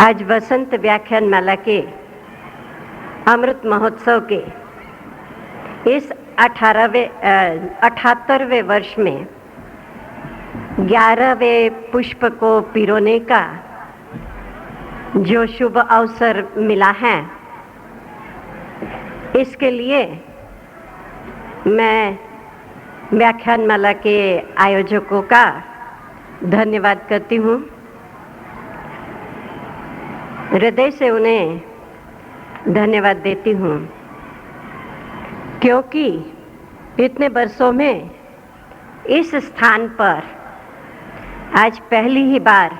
आज वसंत व्याख्यान माला के अमृत महोत्सव के इस 78वें वर्ष में 11वें पुष्प को पिरोने का जो शुभ अवसर मिला है, इसके लिए मैं व्याख्यान माला के आयोजकों का धन्यवाद करती हूँ। हृदय से उन्हें धन्यवाद देती हूँ, क्योंकि इतने वर्षों में इस स्थान पर आज पहली ही बार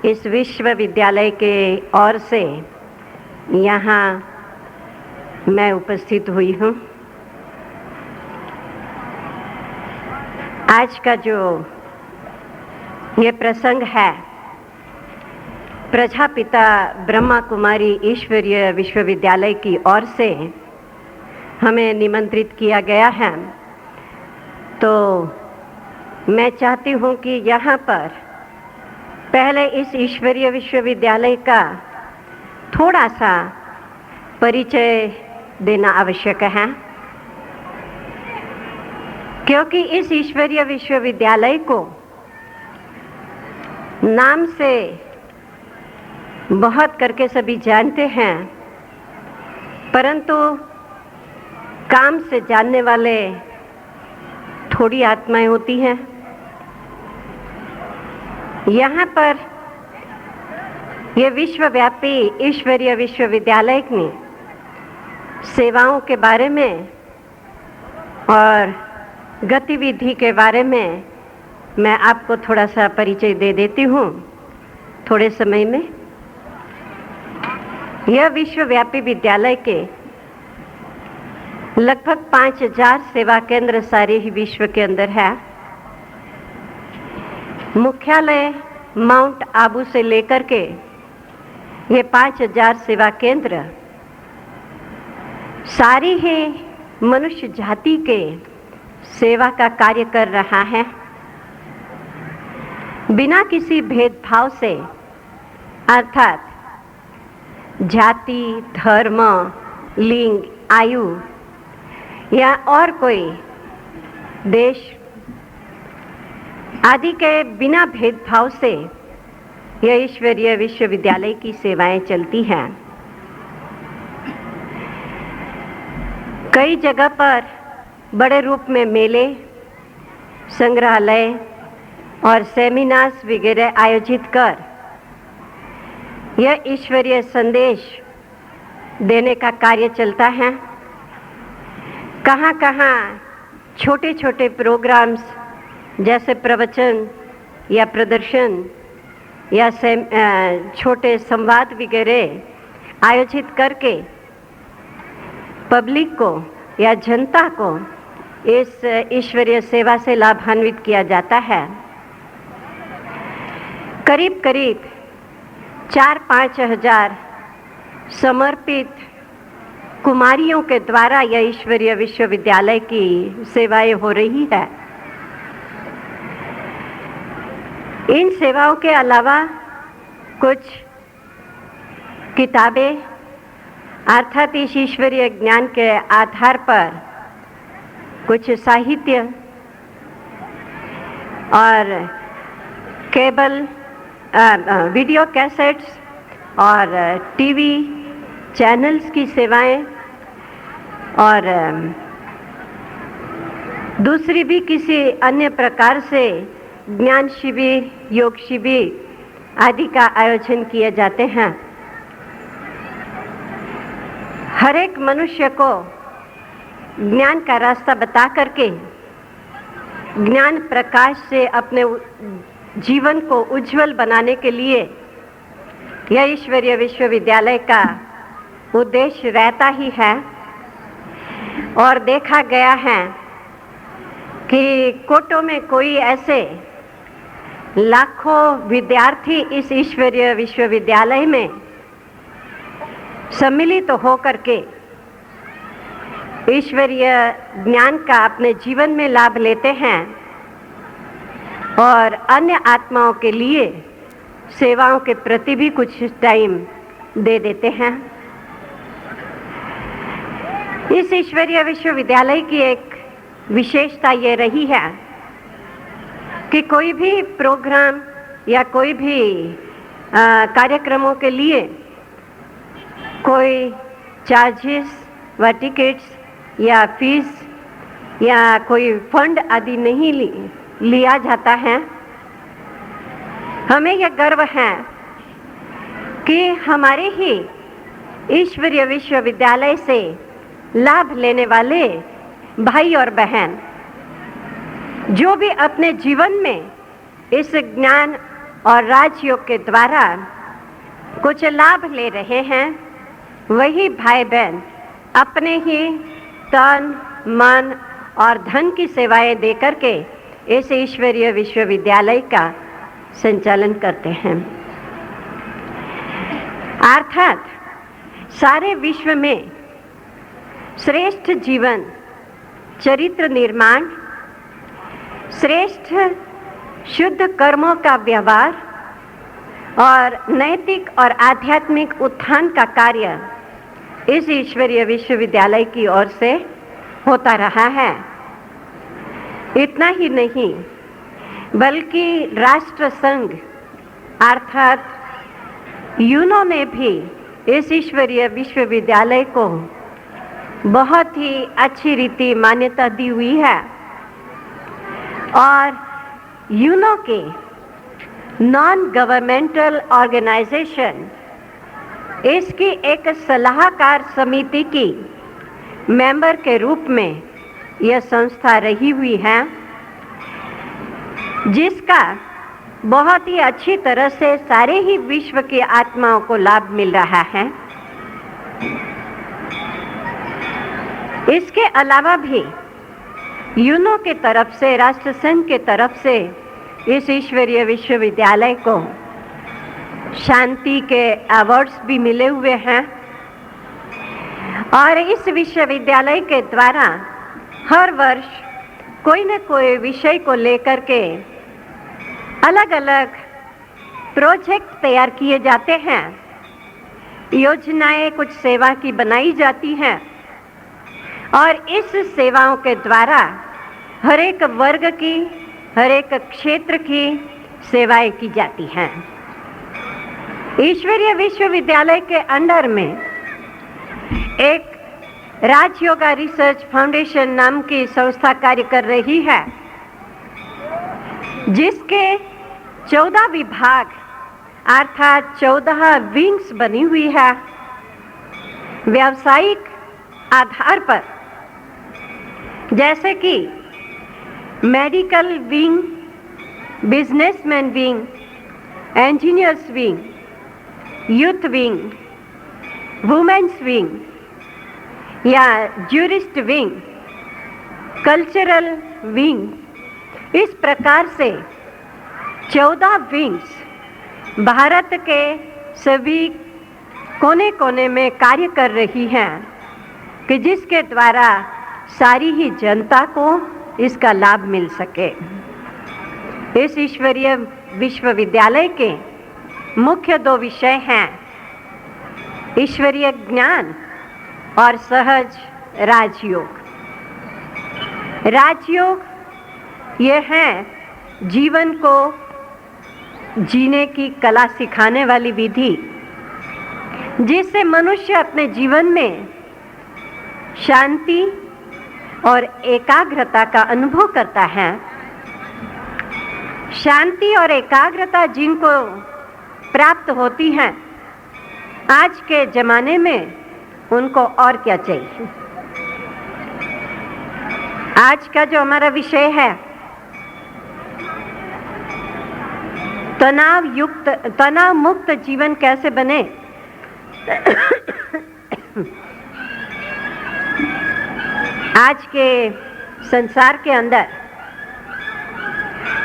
इस विश्वविद्यालय के ओर से यहाँ मैं उपस्थित हुई हूँ। आज का जो ये प्रसंग है, प्रजापिता ब्रह्मा कुमारी ईश्वरीय विश्वविद्यालय की ओर से हमें निमंत्रित किया गया है, तो मैं चाहती हूँ कि यहाँ पर पहले इस ईश्वरीय विश्वविद्यालय का थोड़ा सा परिचय देना आवश्यक है, क्योंकि इस ईश्वरीय विश्वविद्यालय को नाम से बहुत करके सभी जानते हैं, परंतु काम से जानने वाले थोड़ी आत्माएं होती हैं। यहाँ पर यह विश्वव्यापी ईश्वरीय विश्वविद्यालय में सेवाओं के बारे में और गतिविधि के बारे में मैं आपको थोड़ा सा परिचय दे देती हूँ थोड़े समय में। यह विश्वव्यापी विद्यालय के लगभग 5000 सेवा केंद्र सारे ही विश्व के अंदर है। मुख्यालय माउंट आबू से लेकर के ये 5000 सेवा केंद्र सारी ही मनुष्य जाति के सेवा का कार्य कर रहा है, बिना किसी भेदभाव से, अर्थात जाति, धर्म, लिंग, आयु या और कोई देश आदि के बिना भेदभाव से यह ईश्वरीय विश्वविद्यालय की सेवाएं चलती हैं। कई जगह पर बड़े रूप में मेले, संग्रहालय और सेमिनार्स वगैरह आयोजित कर यह ईश्वरीय संदेश देने का कार्य चलता है। कहाँ कहाँ छोटे छोटे प्रोग्राम्स जैसे प्रवचन या प्रदर्शन या छोटे संवाद वगैरह आयोजित करके पब्लिक को या जनता को इस ईश्वरीय सेवा से लाभान्वित किया जाता है। करीब करीब 4-5 हजार समर्पित कुमारियों के द्वारा यह ईश्वरीय विश्वविद्यालय की सेवाएं हो रही है। इन सेवाओं के अलावा कुछ किताबें, अर्थात इस ईश्वरीय ज्ञान के आधार पर कुछ साहित्य और केबल वीडियो कैसेट्स और टीवी चैनल्स की सेवाएं और दूसरी भी किसी अन्य प्रकार से ज्ञान शिविर, योग शिविर आदि का आयोजन किए जाते हैं। हर एक मनुष्य को ज्ञान का रास्ता बता करके ज्ञान प्रकाश से अपने जीवन को उज्जवल बनाने के लिए यह ईश्वरीय विश्वविद्यालय का उद्देश्य रहता ही है। और देखा गया है कि कोटों में कोई ऐसे लाखों विद्यार्थी इस ईश्वरीय विश्वविद्यालय में सम्मिलित होकर के ईश्वरीय ज्ञान का अपने जीवन में लाभ लेते हैं और अन्य आत्माओं के लिए सेवाओं के प्रति भी कुछ टाइम दे देते हैं। इस ईश्वरीय विश्वविद्यालय की एक विशेषता ये रही है कि कोई भी प्रोग्राम या कोई भी कार्यक्रमों के लिए कोई चार्जेस व टिकट्स या फीस या कोई फंड आदि नहीं लिया जाता है। हमें यह गर्व है कि हमारे ही ईश्वरीय विश्वविद्यालय से लाभ लेने वाले भाई और बहन जो भी अपने जीवन में इस ज्ञान और राजयोग के द्वारा कुछ लाभ ले रहे हैं, वही भाई बहन अपने ही तन मन और धन की सेवाएं देकर के इस ईश्वरीय विश्वविद्यालय का संचालन करते हैं। अर्थात सारे विश्व में श्रेष्ठ जीवन, चरित्र निर्माण, श्रेष्ठ शुद्ध कर्मों का व्यवहार और नैतिक और आध्यात्मिक उत्थान का कार्य इस ईश्वरीय विश्वविद्यालय की ओर से होता रहा है। इतना ही नहीं बल्कि राष्ट्र संघ अर्थात यूनो ने भी इस ईश्वरीय विश्वविद्यालय को बहुत ही अच्छी रीति मान्यता दी हुई है और यूनो के नॉन गवर्नमेंटल ऑर्गेनाइजेशन इसकी एक सलाहकार समिति की मेंबर के रूप में यह संस्था रही हुई है, जिसका बहुत ही अच्छी तरह से सारे ही विश्व की आत्माओं को लाभ मिल रहा है। इसके अलावा भी यूनो के तरफ से, राष्ट्र संघ के तरफ से इस ईश्वरीय विश्वविद्यालय को शांति के अवार्ड्स भी मिले हुए हैं और इस विश्वविद्यालय के द्वारा हर वर्ष कोई न कोई विषय को लेकर के अलग अलग प्रोजेक्ट तैयार किए जाते हैं, योजनाएं कुछ सेवा की बनाई जाती हैं और इस सेवाओं के द्वारा हर एक वर्ग की, हर एक क्षेत्र की सेवाएं की जाती हैं। ईश्वरीय विश्वविद्यालय के अंडर में एक राजयोगा रिसर्च फाउंडेशन नाम की संस्था कार्य कर रही है, जिसके 14 विभाग अर्थात 14 विंग्स बनी हुई है। व्यावसायिक आधार पर जैसे कि medical wing, businessman wing, engineers wing, youth wing, women's wing या ज्यूरिस्ट विंग, कल्चरल विंग, इस प्रकार से 14 विंग्स भारत के सभी कोने कोने में कार्य कर रही हैं कि जिसके द्वारा सारी ही जनता को इसका लाभ मिल सके। इस ईश्वरीय विश्वविद्यालय के मुख्य 2 विषय हैं ईश्वरीय ज्ञान और सहज राजयोग। राजयोग ये है जीवन को जीने की कला सिखाने वाली विधि, जिससे मनुष्य अपने जीवन में शांति और एकाग्रता का अनुभव करता है। शांति और एकाग्रता जिनको प्राप्त होती है आज के जमाने में, उनको और क्या चाहिए। आज का जो हमारा विषय है तनाव मुक्त जीवन कैसे बने, आज के संसार के अंदर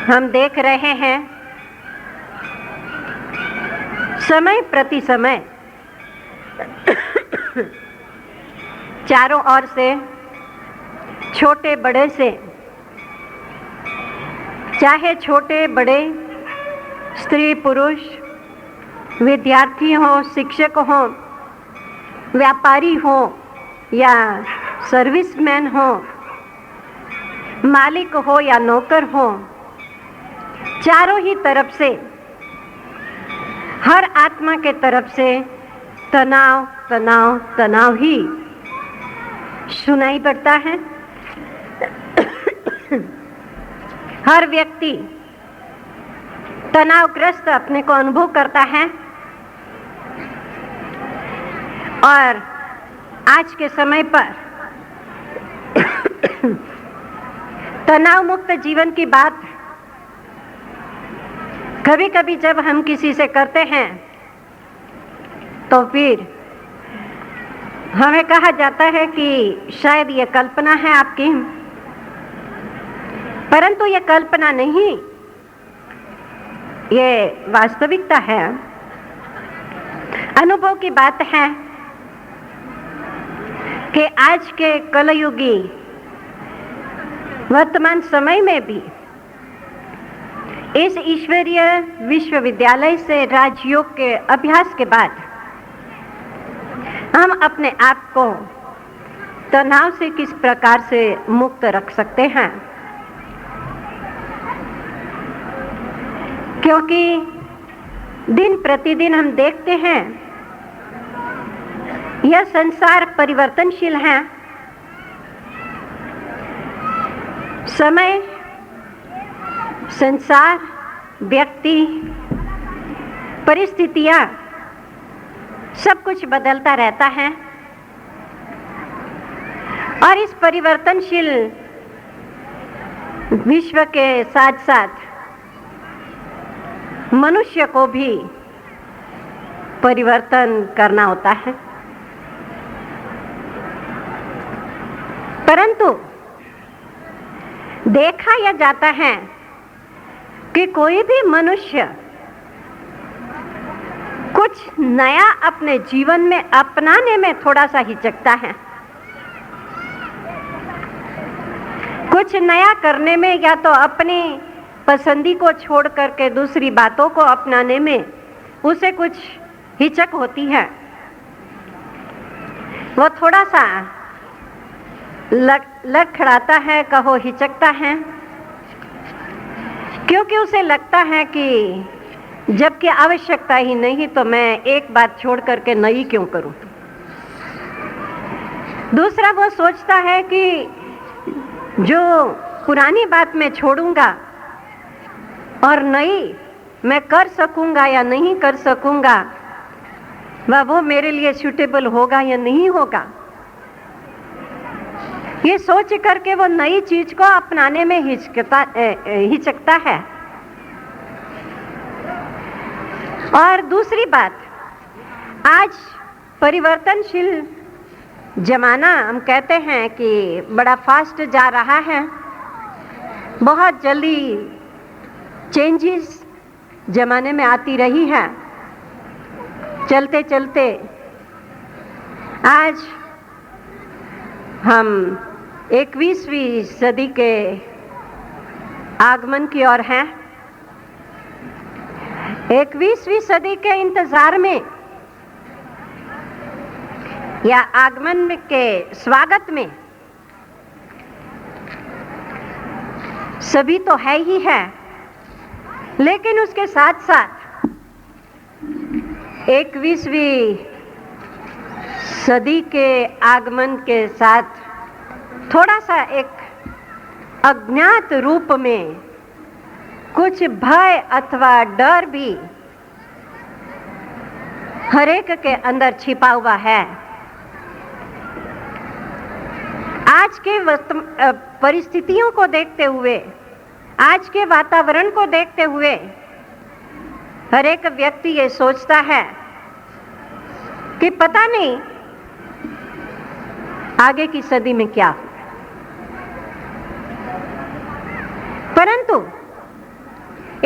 हम देख रहे हैं समय प्रति समय चारों ओर से, छोटे बड़े से, चाहे छोटे बड़े, स्त्री पुरुष, विद्यार्थी हो, शिक्षक हो, व्यापारी हो या सर्विसमैन हो, मालिक हो या नौकर हो, चारों ही तरफ से, हर आत्मा के तरफ से तनाव तनाव तनाव ही सुनाई पड़ता है। हर व्यक्ति तनावग्रस्त अपने को अनुभव करता है और आज के समय पर तनाव मुक्त जीवन की बात कभी कभी जब हम किसी से करते हैं तो फिर हमें कहा जाता है कि शायद ये कल्पना है आपकी, परंतु ये कल्पना नहीं, ये वास्तविकता है, अनुभव की बात है कि आज के कलयुगी वर्तमान समय में भी इस ईश्वरीय विश्वविद्यालय से राजयोग के अभ्यास के बाद हम अपने आप को तनाव से किस प्रकार से मुक्त रख सकते हैं, क्योंकि दिन प्रतिदिन हम देखते हैं यह संसार परिवर्तनशील है। समय, संसार, व्यक्ति, परिस्थितियां, सब कुछ बदलता रहता है और इस परिवर्तनशील विश्व के साथ साथ मनुष्य को भी परिवर्तन करना होता है। परंतु देखा यह जाता है कि कोई भी मनुष्य कुछ नया अपने जीवन में अपनाने में थोड़ा सा हिचकता है, कुछ नया करने में या तो अपनी पसंदी को छोड़ करके दूसरी बातों को अपनाने में उसे कुछ हिचक होती है। वो थोड़ा सा लड़खड़ाता है, कहो हिचकता है, क्योंकि उसे लगता है कि जबकि आवश्यकता ही नहीं तो मैं एक बात छोड़ करके नई क्यों करूं। दूसरा वो सोचता है कि जो पुरानी बात मैं छोड़ूंगा और नई मैं कर सकूंगा या नहीं कर सकूंगा, वह वो मेरे लिए सूटेबल होगा या नहीं होगा, ये सोच करके वो नई चीज को अपनाने में हिचकता है। और दूसरी बात, आज परिवर्तनशील जमाना हम कहते हैं कि बड़ा फास्ट जा रहा है, बहुत जल्दी चेंजेस जमाने में आती रही है। चलते चलते आज हम 21वीं सदी के आगमन की ओर हैं। 21वीं सदी के इंतजार में या आगमन के स्वागत में सभी तो है ही है, लेकिन उसके साथ साथ 21वीं सदी के आगमन के साथ थोड़ा सा एक अज्ञात रूप में कुछ भय अथवा डर भी हरेक के अंदर छिपा हुआ है। आज के परिस्थितियों को देखते हुए, आज के वातावरण को देखते हुए हर एक व्यक्ति ये सोचता है कि पता नहीं आगे की सदी में क्या हो। परंतु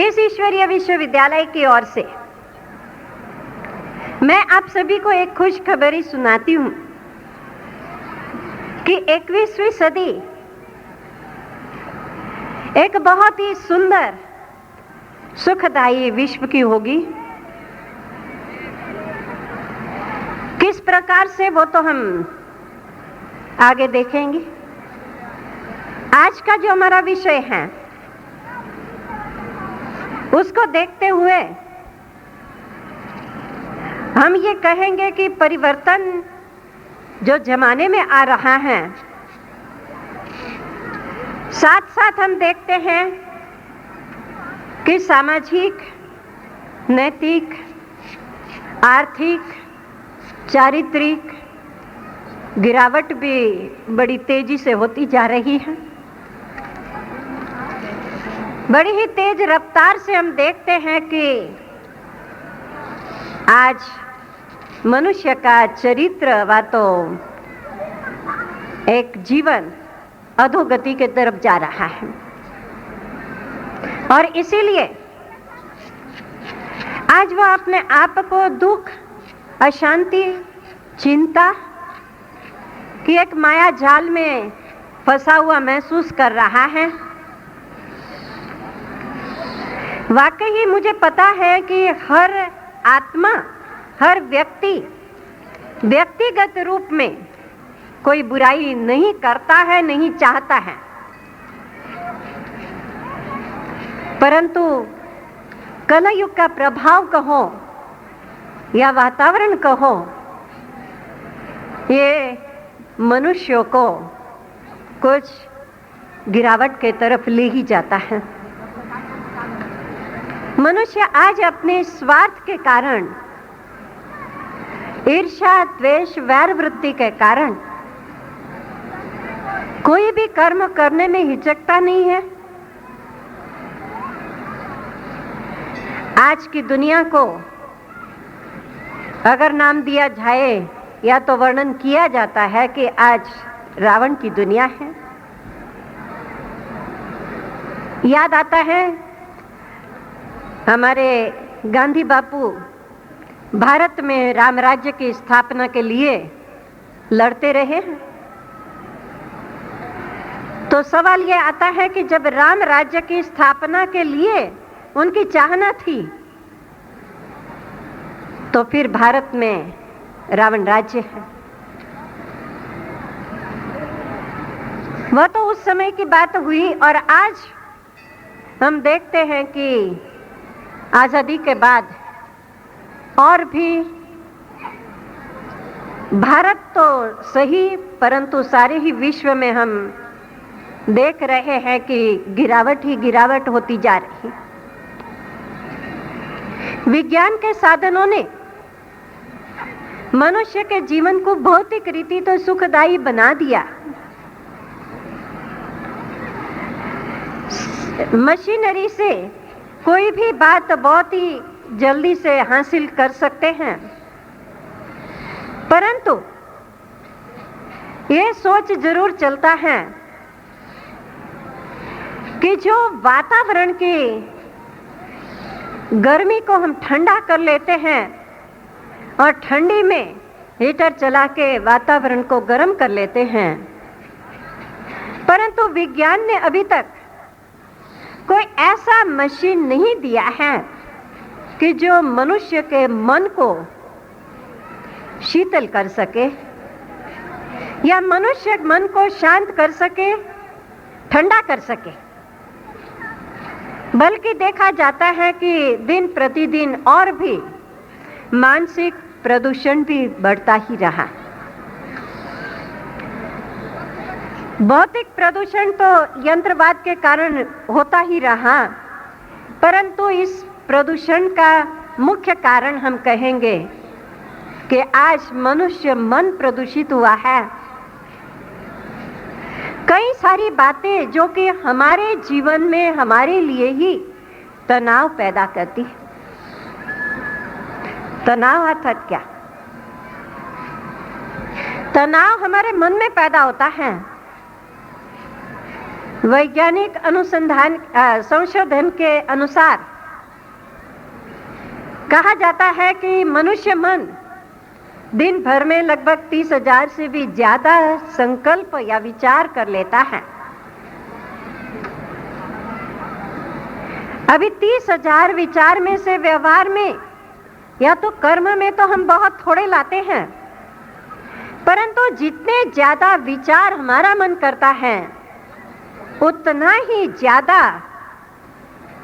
इस ईश्वरीय विश्वविद्यालय की ओर से मैं आप सभी को एक खुशखबरी सुनाती हूं कि 21वीं सदी एक बहुत ही सुंदर सुखदायी विश्व की होगी, किस प्रकार से वो तो हम आगे देखेंगे। आज का जो हमारा विषय है उसको देखते हुए हम ये कहेंगे कि परिवर्तन जो जमाने में आ रहा है, साथ साथ हम देखते हैं कि सामाजिक, नैतिक, आर्थिक, चारित्रिक गिरावट भी बड़ी तेजी से होती जा रही है। बड़ी ही तेज रफ्तार से हम देखते हैं कि आज मनुष्य का चरित्र व तो एक जीवन अधोगति के तरफ जा रहा है। और इसीलिए आज वह अपने आप को दुख, अशांति, चिंता की एक माया जाल में फंसा हुआ महसूस कर रहा है। वाकई ही मुझे पता है कि हर आत्मा, हर व्यक्ति व्यक्तिगत रूप में कोई बुराई नहीं करता है, नहीं चाहता है, परंतु कलयुग का प्रभाव कहो या वातावरण कहो, ये मनुष्यों को कुछ गिरावट के तरफ ले ही जाता है। मनुष्य आज अपने स्वार्थ के कारण, ईर्ष्या, द्वेष, वैर वृत्ति के कारण कोई भी कर्म करने में हिचकता नहीं है। आज की दुनिया को अगर नाम दिया जाए या तो वर्णन किया जाता है कि आज रावण की दुनिया है। याद आता है हमारे गांधी बापू भारत में राम राज्य की स्थापना के लिए लड़ते रहे हैं। तो सवाल यह आता है कि जब राम राज्य की स्थापना के लिए उनकी चाहना थी, तो फिर भारत में रावण राज्य है। वह तो उस समय की बात हुई। और आज हम देखते हैं कि आजादी के बाद और भी भारत तो सही, परंतु सारे ही विश्व में हम देख रहे हैं कि गिरावट ही गिरावट होती जा रही। विज्ञान के साधनों ने मनुष्य के जीवन को भौतिक रीति तो सुखदायी बना दिया। मशीनरी से कोई भी बात बहुत ही जल्दी से हासिल कर सकते हैं, परंतु ये सोच जरूर चलता है कि जो वातावरण की गर्मी को हम ठंडा कर लेते हैं और ठंडी में हीटर चला के वातावरण को गर्म कर लेते हैं, परंतु विज्ञान ने अभी तक कोई ऐसा मशीन नहीं दिया है कि जो मनुष्य के मन को शीतल कर सके या मनुष्य मन को शांत कर सके, ठंडा कर सके। बल्कि देखा जाता है कि दिन प्रतिदिन और भी मानसिक प्रदूषण भी बढ़ता ही रहा। भौतिक प्रदूषण तो यंत्रवाद के कारण होता ही रहा, परंतु इस प्रदूषण का मुख्य कारण हम कहेंगे कि आज मनुष्य मन प्रदूषित हुआ है। कई सारी बातें जो कि हमारे जीवन में हमारे लिए ही तनाव पैदा करती है। तनाव अर्थात क्या? तनाव हमारे मन में पैदा होता है। वैज्ञानिक अनुसंधान संशोधन के अनुसार कहा जाता है कि मनुष्य मन दिन भर में लगभग 30,000 से भी ज्यादा संकल्प या विचार कर लेता है। अभी 30,000 विचार में से व्यवहार में या तो कर्म में तो हम बहुत थोड़े लाते हैं, परंतु जितने ज्यादा विचार हमारा मन करता है उतना ही ज्यादा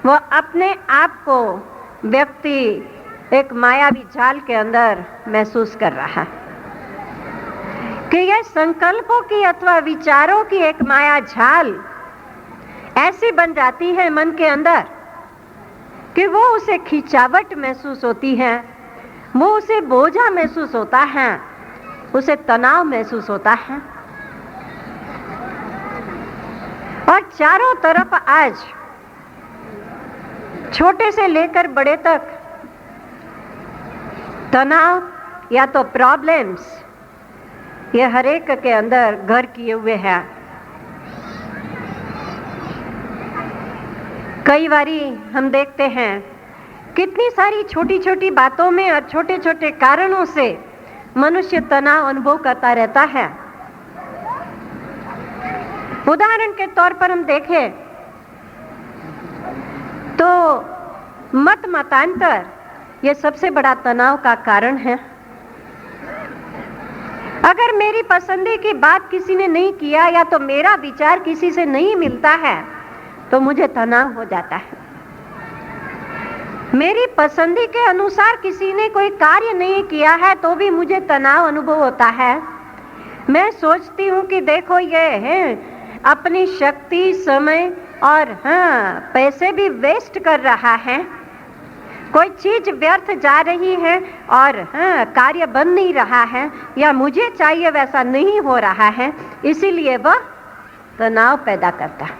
वो अपने आप को व्यक्ति एक मायावी जाल के अंदर महसूस कर रहा है कि यह संकल्पों की अथवा विचारों की एक माया जाल ऐसी बन जाती है मन के अंदर कि वो उसे खिंचावट महसूस होती है, वो उसे बोझा महसूस होता है, उसे तनाव महसूस होता है। और चारों तरफ आज छोटे से लेकर बड़े तक तनाव या तो प्रॉब्लम्स ये हर एक के अंदर घर किए हुए हैं। कई बारी हम देखते हैं कितनी सारी छोटी छोटी बातों में और छोटे छोटे कारणों से मनुष्य तनाव अनुभव करता रहता है। उदाहरण के तौर पर हम देखें तो मतांतर ये सबसे बड़ा तनाव का कारण है। अगर मेरी पसंदी की बात किसी ने नहीं किया या तो मेरा विचार किसी से नहीं मिलता है तो मुझे तनाव हो जाता है। मेरी पसंदी के अनुसार किसी ने कोई कार्य नहीं किया है तो भी मुझे तनाव अनुभव होता है। मैं सोचती हूँ कि देखो ये है अपनी शक्ति, समय और पैसे भी वेस्ट कर रहा है, कोई चीज व्यर्थ जा रही है और कार्य बन नहीं रहा है या मुझे चाहिए वैसा नहीं हो रहा है, इसीलिए वह तनाव पैदा करता है।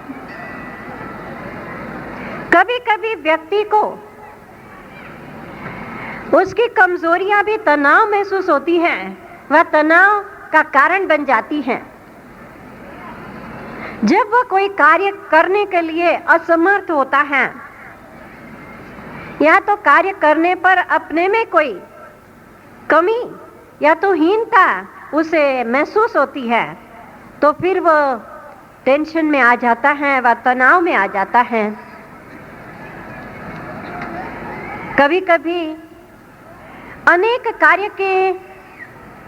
कभी कभी व्यक्ति को उसकी कमजोरियां भी तनाव महसूस होती हैं, वह तनाव का कारण बन जाती हैं। जब वह कोई कार्य करने के लिए असमर्थ होता है या तो कार्य करने पर अपने में कोई कमी या तो हीनता उसे महसूस होती है तो फिर वह टेंशन में आ जाता है, वह तनाव में आ जाता है। कभी कभी अनेक कार्य के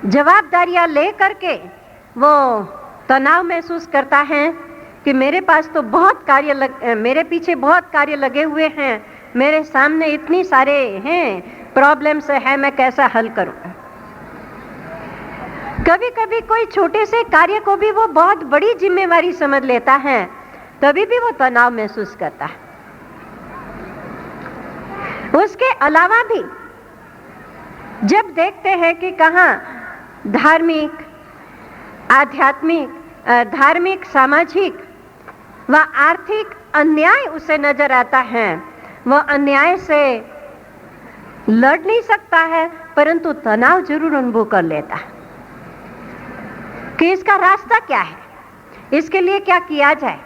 जवाबदारियां ले करके वो तनाव महसूस करता है कि मेरे पास तो बहुत मेरे पीछे बहुत कार्य लगे हुए हैं, मेरे सामने इतनी सारे हैं प्रॉब्लम्स है, मैं कैसा हल करूं। कभी कभी कोई छोटे से कार्य को भी वो बहुत बड़ी जिम्मेवारी समझ लेता है, तभी भी वो तनाव महसूस करता है। उसके अलावा भी जब देखते हैं कि कहाँ धार्मिक, आध्यात्मिक, धार्मिक, सामाजिक व आर्थिक अन्याय उसे नजर आता है, वह अन्याय से लड़ नहीं सकता है परंतु तनाव जरूर अनुभव कर लेता है कि इसका रास्ता क्या है, इसके लिए क्या किया जाए।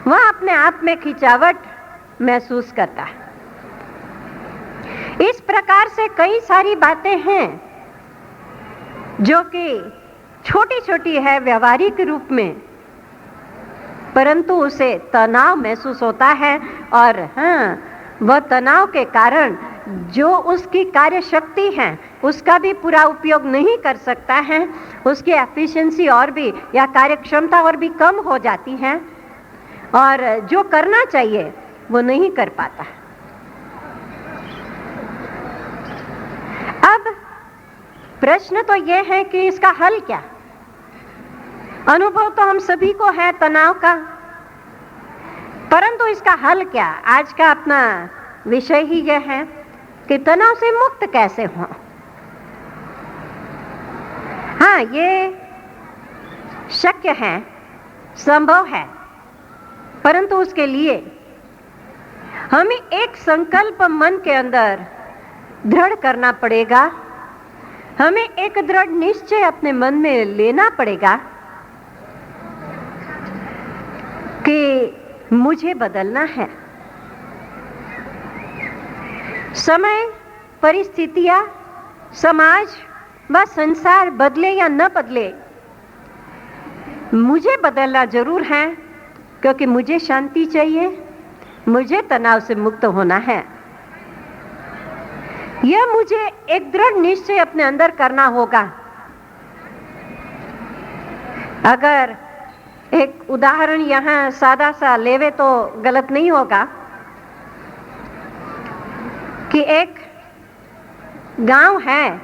वह अपने आप में खिंचावट महसूस करता है। इस प्रकार से कई सारी बातें हैं जो कि छोटी छोटी है व्यवहारिक रूप में, परंतु उसे तनाव महसूस होता है और वह तनाव के कारण जो उसकी कार्य शक्ति है उसका भी पूरा उपयोग नहीं कर सकता है, उसकी एफिशिएंसी और भी या कार्य क्षमता और भी कम हो जाती है और जो करना चाहिए वो नहीं कर पाता। अब प्रश्न तो यह है कि इसका हल क्या। अनुभव तो हम सभी को है तनाव का, परंतु इसका हल क्या। आज का अपना विषय ही यह है कि तनाव से मुक्त कैसे हो। हाँ, ये शक्य है, संभव है, परंतु उसके लिए हमें एक संकल्प मन के अंदर दृढ़ करना पड़ेगा। हमें एक दृढ़ निश्चय अपने मन में लेना पड़ेगा कि मुझे बदलना है। समय, परिस्थितियां, समाज व संसार बदले या न बदले, मुझे बदलना जरूर है, क्योंकि मुझे शांति चाहिए, मुझे तनाव से मुक्त होना है। यह मुझे एक दृढ़ निश्चय अपने अंदर करना होगा अगर एक उदाहरण यहाँ सादा सा लेवे तो गलत नहीं होगा कि एक गांव है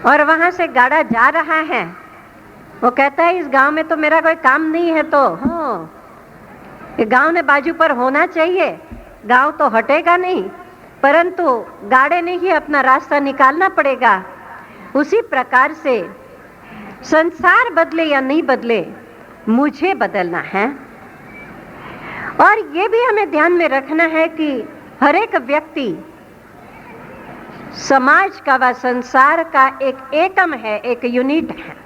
और वहां से गाड़ा जा रहा है। वो कहता है इस गांव में तो मेरा कोई काम नहीं है, तो ये गांव ने बाजू पर होना चाहिए, गांव तो हटेगा नहीं, परंतु गाड़े ने ही अपना रास्ता निकालना पड़ेगा। उसी प्रकार से संसार बदले या नहीं बदले, मुझे बदलना है। और ये भी हमें ध्यान में रखना है कि हर एक व्यक्ति समाज का व संसार का एक एकम है, एक यूनिट है।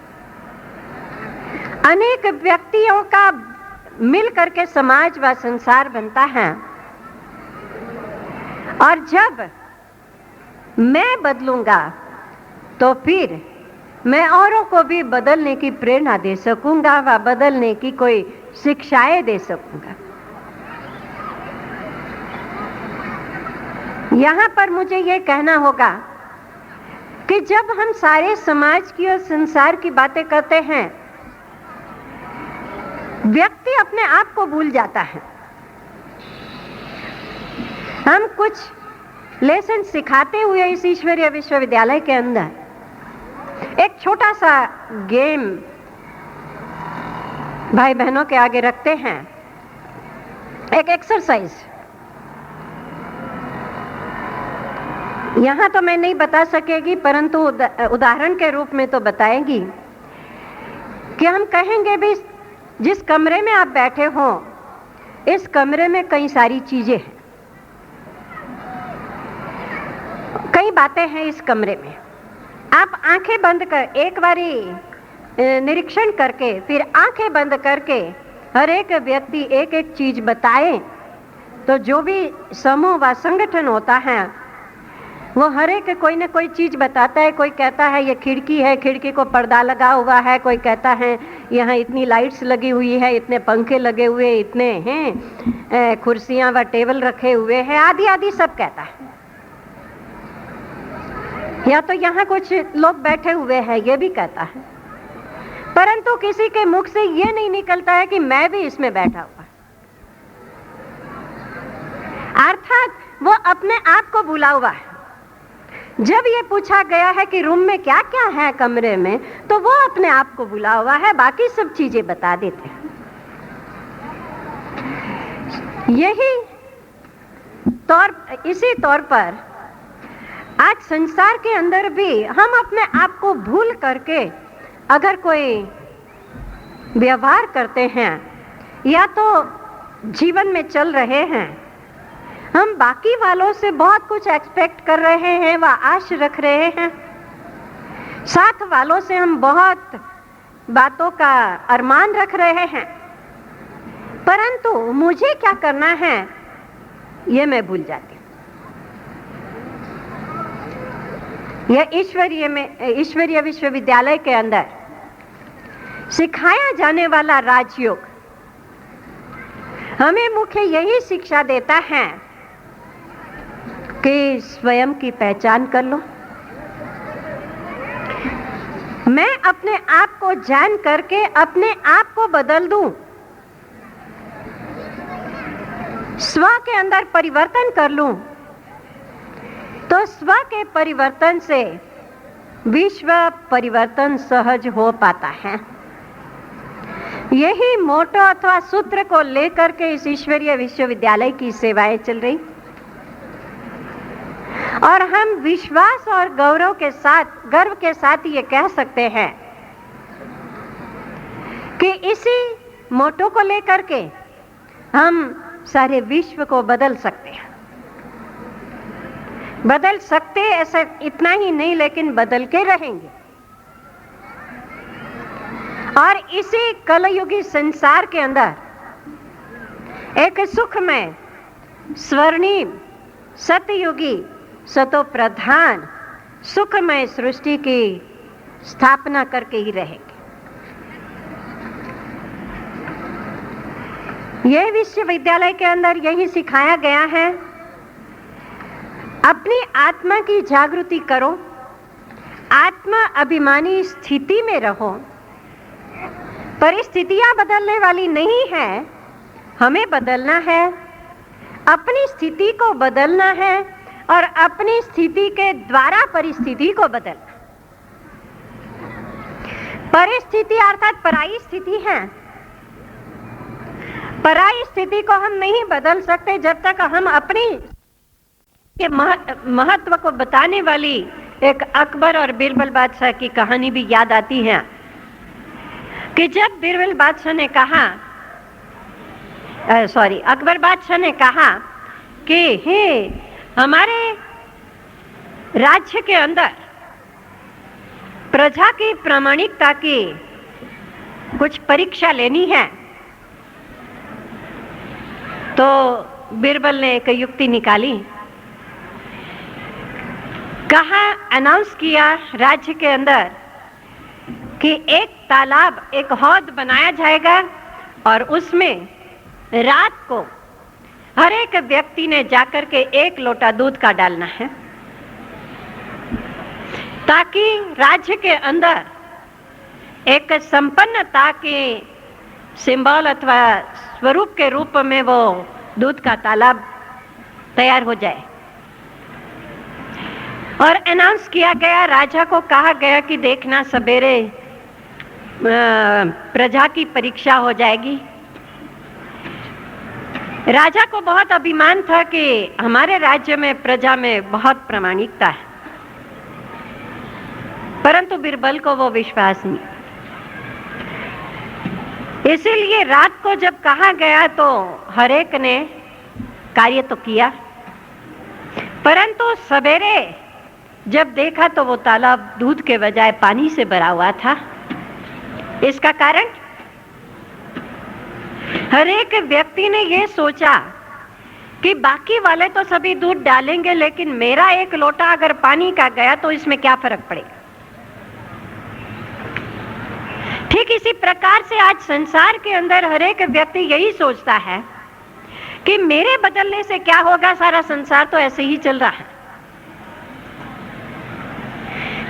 अनेक व्यक्तियों का मिल करके समाज व संसार बनता है। और जब मैं बदलूंगा तो फिर मैं औरों को भी बदलने की प्रेरणा दे सकूंगा व बदलने की कोई शिक्षाएं दे सकूंगा। यहां पर मुझे ये कहना होगा कि जब हम सारे समाज की और संसार की बातें करते हैं, व्यक्ति अपने आप को भूल जाता है। हम कुछ लेसन सिखाते हुए इस ईश्वरीय विश्वविद्यालय के अंदर एक छोटा सा गेम भाई बहनों के आगे रखते हैं, एक एक्सरसाइज। यहां तो मैं नहीं बता सकेगी, परंतु उदाहरण के रूप में तो बताएंगी कि हम कहेंगे भी जिस कमरे में आप बैठे हो, इस कमरे में कई सारी चीजें हैं, कई बातें हैं इस कमरे में। आप आंखें बंद कर एक बारी निरीक्षण करके फिर आंखें बंद करके हर एक व्यक्ति एक एक चीज बताए, तो जो भी समूह व संगठन होता है वो हर एक कोई ना कोई चीज बताता है। कोई कहता है ये खिड़की है, खिड़की को पर्दा लगा हुआ है, कोई कहता है यहाँ इतनी लाइट्स लगी हुई है, इतने पंखे लगे हुए, इतने हैं कुर्सियां व टेबल रखे हुए हैं, आदि आदि सब कहता है। या तो यहाँ कुछ लोग बैठे हुए हैं, ये भी कहता है, परंतु किसी के मुख से ये नहीं निकलता है कि मैं भी इसमें बैठा हुआ। अर्थात वो अपने आप को भुला हुआ है। जब ये पूछा गया है कि रूम में क्या क्या है कमरे में, तो वो अपने आप को भुला हुआ है, बाकी सब चीजें बता देते हैं। इसी तौर पर आज संसार के अंदर भी हम अपने आप को भूल करके अगर कोई व्यवहार करते हैं या तो जीवन में चल रहे हैं, हम बाकी वालों से बहुत कुछ एक्सपेक्ट कर रहे हैं व आश रख रहे हैं, साथ वालों से हम बहुत बातों का अरमान रख रहे हैं, परंतु मुझे क्या करना है ये मैं भूल जाती हूँ। यह ईश्वरीय विश्वविद्यालय के अंदर सिखाया जाने वाला राजयोग हमें मुख्य यही शिक्षा देता है कि स्वयं की पहचान कर लो। मैं अपने आप को जान करके अपने आप को बदल दूं, स्व के अंदर परिवर्तन कर लूं, तो स्व के परिवर्तन से विश्व परिवर्तन सहज हो पाता है। यही मोटो अथवा सूत्र को लेकर के इस ईश्वरीय विश्वविद्यालय की सेवाएं चल रही, और हम विश्वास और गर्व के साथ ये कह सकते हैं कि इसी मोटो को लेकर के हम सारे विश्व को बदल सकते हैं। बदल सकते ऐसा इतना ही नहीं, लेकिन बदल के रहेंगे। और इसी कलयुगी संसार के अंदर एक सुखमय, स्वर्णिम, सतयुगी, सतो प्रधान सुखमय सृष्टि की स्थापना करके ही रहेंगे। यह विश्वविद्यालय के अंदर यही सिखाया गया है, अपनी आत्मा की जागृति करो, आत्मा अभिमानी स्थिति में रहो, परिस्थितियां बदलने वाली नहीं है, हमें बदलना है, अपनी स्थिति को बदलना है और अपनी स्थिति के द्वारा परिस्थिति को बदलना। परिस्थिति अर्थात पराई स्थिति है। पराई स्थिति को हम नहीं बदल सकते जब तक हम अपनी के महत्व को बताने वाली एक अकबर और बीरबल बादशाह की कहानी भी याद आती है कि जब बीरबल बादशाह ने कहा अकबर बादशाह ने कहा कि हे हमारे राज्य के अंदर प्रजा की प्रामाणिकता की कुछ परीक्षा लेनी है, तो बीरबल ने एक युक्ति निकाली, कहा, अनाउंस किया राज्य के अंदर कि एक तालाब, एक हौद बनाया जाएगा और उसमें रात को हर एक व्यक्ति ने जाकर के 1 लोटा दूध का डालना है, ताकि राज्य के अंदर एक संपन्नता के सिंबल अथवा स्वरूप के रूप में वो दूध का तालाब तैयार हो जाए। और अनाउंस किया गया, राजा को कहा गया कि देखना सवेरे प्रजा की परीक्षा हो जाएगी। राजा को बहुत अभिमान था कि हमारे राज्य में प्रजा में बहुत प्रामाणिकता है, परंतु बीरबल को वो विश्वास नहीं। इसीलिए रात को जब कहा गया तो हर एक ने कार्य तो किया, परंतु सवेरे जब देखा तो वो तालाब दूध के बजाय पानी से भरा हुआ था। इसका कारण हर एक व्यक्ति ने ये सोचा कि बाकी वाले तो सभी दूध डालेंगे, लेकिन मेरा 1 लोटा अगर पानी का गया तो इसमें क्या फर्क पड़ेगा। ठीक इसी प्रकार से आज संसार के अंदर हर एक व्यक्ति यही सोचता है कि मेरे बदलने से क्या होगा, सारा संसार तो ऐसे ही चल रहा है।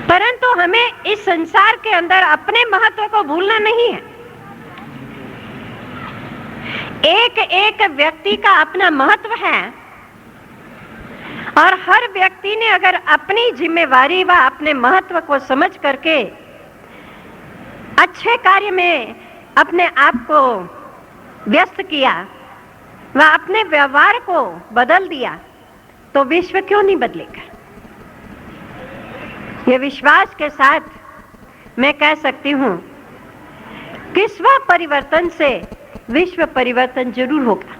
परंतु हमें इस संसार के अंदर अपने महत्व को भूलना नहीं है। एक एक व्यक्ति का अपना महत्व है और हर व्यक्ति ने अगर अपनी जिम्मेवारी व अपने महत्व को समझ करके अच्छे कार्य में अपने आप को व्यस्त किया व अपने व्यवहार को बदल दिया, तो विश्व क्यों नहीं बदलेगा। ये विश्वास के साथ मैं कह सकती हूं कि स्व परिवर्तन से विश्व परिवर्तन जरूर होगा,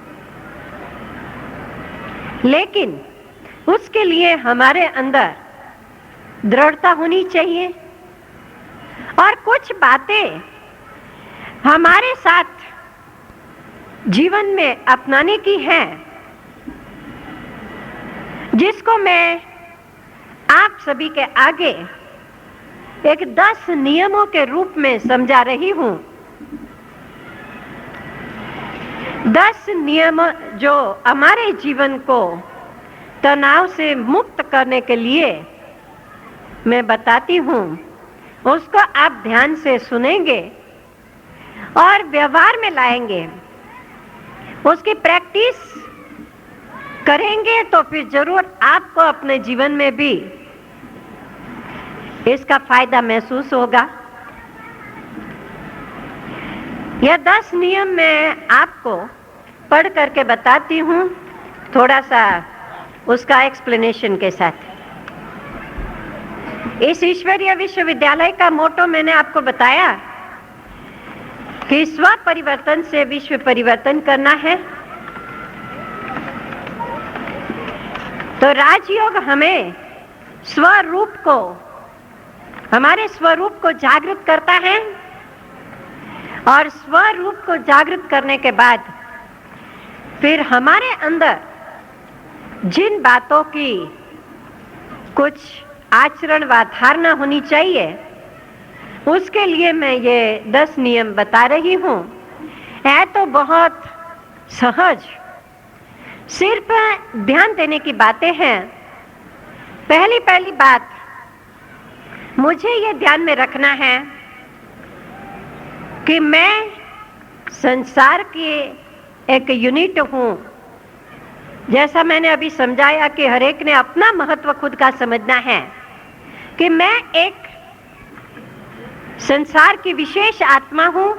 लेकिन उसके लिए हमारे अंदर दृढ़ता होनी चाहिए और कुछ बातें हमारे साथ जीवन में अपनाने की हैं, जिसको मैं आप सभी के आगे एक 10 नियमों के रूप में समझा रही हूं। 10 नियम जो हमारे जीवन को तनाव से मुक्त करने के लिए मैं बताती हूं, उसको आप ध्यान से सुनेंगे और व्यवहार में लाएंगे, उसकी प्रैक्टिस करेंगे तो फिर जरूर आपको अपने जीवन में भी इसका फायदा महसूस होगा। यह 10 नियम मैं आपको पढ़ करके बताती हूँ, थोड़ा सा उसका एक्सप्लेनेशन के साथ। इस ईश्वरीय विश्वविद्यालय का मोटो मैंने आपको बताया कि स्व परिवर्तन से विश्व परिवर्तन करना है। तो राजयोग हमें स्वरूप को, हमारे स्वरूप को जागृत करता है और स्वरूप को जागृत करने के बाद फिर हमारे अंदर जिन बातों की कुछ आचरण व धारणा होनी चाहिए, उसके लिए मैं ये 10 नियम बता रही हूँ। है तो बहुत सहज, सिर्फ ध्यान देने की बातें हैं। पहली बात मुझे ये ध्यान में रखना है कि मैं संसार की एक यूनिट हूँ। जैसा मैंने अभी समझाया कि हर एक ने अपना महत्व खुद का समझना है कि मैं एक संसार की विशेष आत्मा हूँ,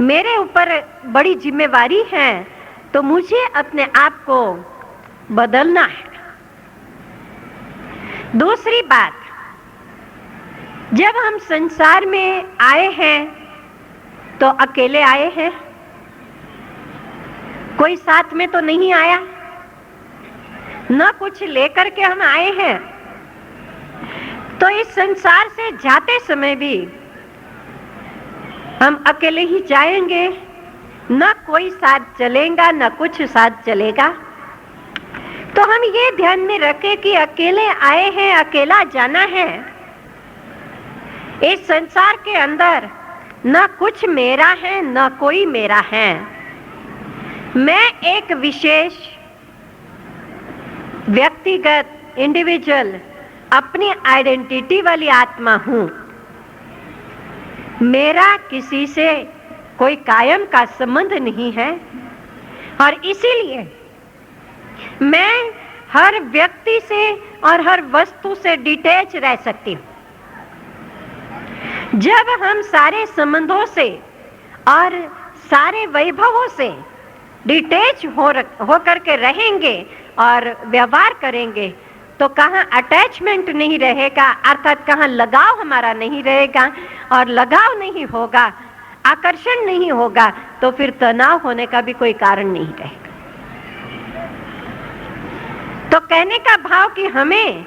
मेरे ऊपर बड़ी जिम्मेवारी है, तो मुझे अपने आप को बदलना है। दूसरी बात, जब हम संसार में आए हैं तो अकेले आए हैं, कोई साथ में तो नहीं आया, न कुछ लेकर के हम आए हैं। तो इस संसार से जाते समय भी हम अकेले ही जाएंगे, न कोई साथ चलेगा न कुछ साथ चलेगा। तो हम ये ध्यान में रखें कि अकेले आए हैं, अकेला जाना है। इस संसार के अंदर न कुछ मेरा है न कोई मेरा है। मैं एक विशेष व्यक्तिगत इंडिविजुअल अपनी आइडेंटिटी वाली आत्मा हूं। मेरा किसी से कोई कायम का संबंध नहीं है और इसीलिए मैं हर व्यक्ति से और हर वस्तु से डिटैच रह सकती हूं। जब हम सारे संबंधों से और सारे वैभवों से डिटैच हो करके रहेंगे और व्यवहार करेंगे तो कहाँ अटैचमेंट नहीं रहेगा, अर्थात कहाँ लगाव हमारा नहीं रहेगा, और लगाव नहीं होगा, आकर्षण नहीं होगा, तो फिर तनाव होने का भी कोई कारण नहीं रहेगा। तो कहने का भाव कि हमें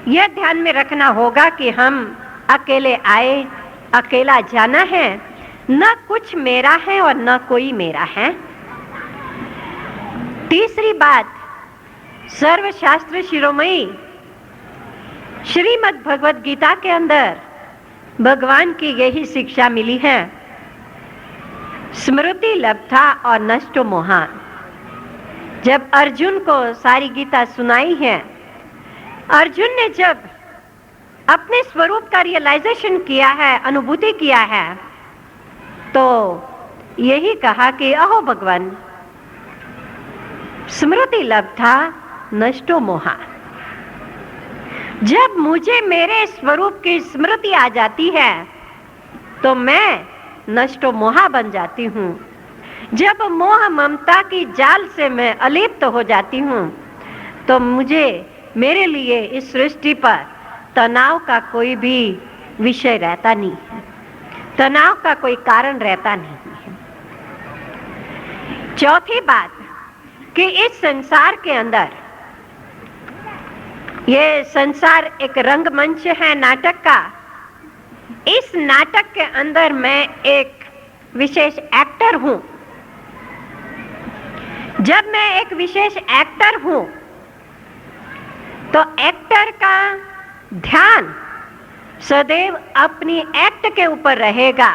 यह ध्यान में रखना होगा कि हम अकेले आए, अकेला जाना है, न कुछ मेरा है और न कोई मेरा है। तीसरी बात, सर्वशास्त्र शिरोमणि श्रीमद् भगवद गीता के अंदर भगवान की यही शिक्षा मिली है, स्मृति लब्धा और नष्टो मोहा। जब अर्जुन को सारी गीता सुनाई है, अर्जुन ने जब अपने स्वरूप का रियलाइजेशन किया है, अनुभूति किया है, तो यही कहा कि अहो भगवान, स्मृति लब्धा नष्टो मोहा। जब मुझे मेरे स्वरूप की स्मृति आ जाती है तो मैं नष्टो मोहा बन जाती हूँ। जब मोह ममता की जाल से मैं अलिप्त हो जाती हूँ तो मुझे, मेरे लिए इस सृष्टि पर तनाव का कोई भी विषय रहता नहीं है, तनाव का कोई कारण रहता नहीं है। चौथी बात कि इस संसार के अंदर, ये संसार एक रंगमंच है नाटक का, इस नाटक के अंदर मैं एक विशेष एक्टर हूं। जब मैं एक विशेष एक्टर हूं तो एक्टर का ध्यान सदैव अपनी एक्ट के ऊपर रहेगा,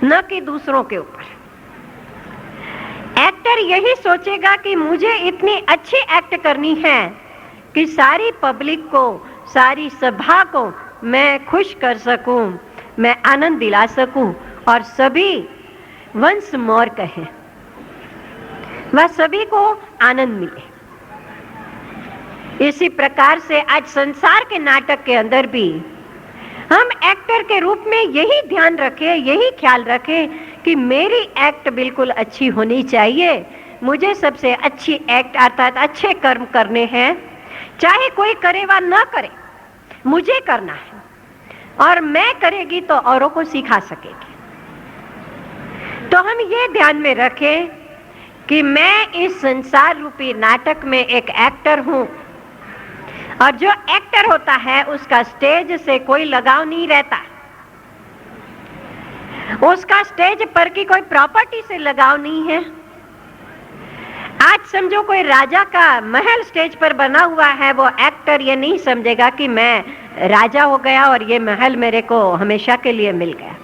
न कि दूसरों के ऊपर। एक्टर यही सोचेगा कि मुझे इतनी अच्छी एक्ट करनी है कि सारी पब्लिक को, सारी सभा को मैं खुश कर सकूं, मैं आनंद दिला सकूं और सभी वंस मोर कहें, वह सभी को आनंद मिले। इसी प्रकार से आज संसार के नाटक के अंदर भी हम एक्टर के रूप में यही ध्यान रखें, यही ख्याल रखें कि मेरी एक्ट बिल्कुल अच्छी होनी चाहिए, मुझे सबसे अच्छी एक्ट अर्थात अच्छे कर्म करने हैं, चाहे कोई करे वा ना करे, मुझे करना है और मैं करेगी तो औरों को सिखा सकेगी। तो हम ये ध्यान में रखें कि मैं इस संसार रूपी नाटक में एक एक्टर हूं और जो एक्टर होता है उसका स्टेज से कोई लगाव नहीं रहता, उसका स्टेज पर की कोई प्रॉपर्टी से लगाव नहीं है। आज समझो कोई राजा का महल स्टेज पर बना हुआ है, वो एक्टर ये नहीं समझेगा कि मैं राजा हो गया और ये महल मेरे को हमेशा के लिए मिल गया।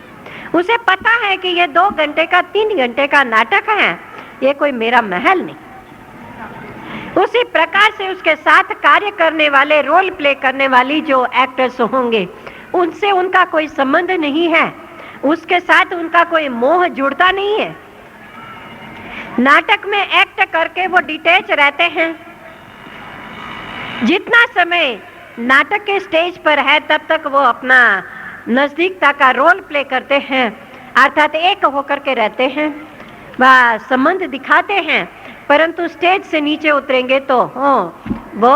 उसे पता है कि ये 2 घंटे का 3 घंटे का नाटक है, ये कोई मेरा महल नहीं। उसी प्रकार से उसके साथ कार्य करने वाले, रोल प्ले करने वाली जो एक्टर्स होंगे, उनसे उनका कोई संबंध नहीं है। उसके साथ उनका कोई मोह जुड़ता नहीं है। नाटक में एक्ट करके वो डिटैच रहते हैं। जितना समय नाटक के स्टेज पर है तब तक वो अपना नजदीकता का रोल प्ले करते हैं, अर्थात एक होकर के रहते हैं, वह संबंध दिखाते हैं, परंतु स्टेज से नीचे उतरेंगे तो वो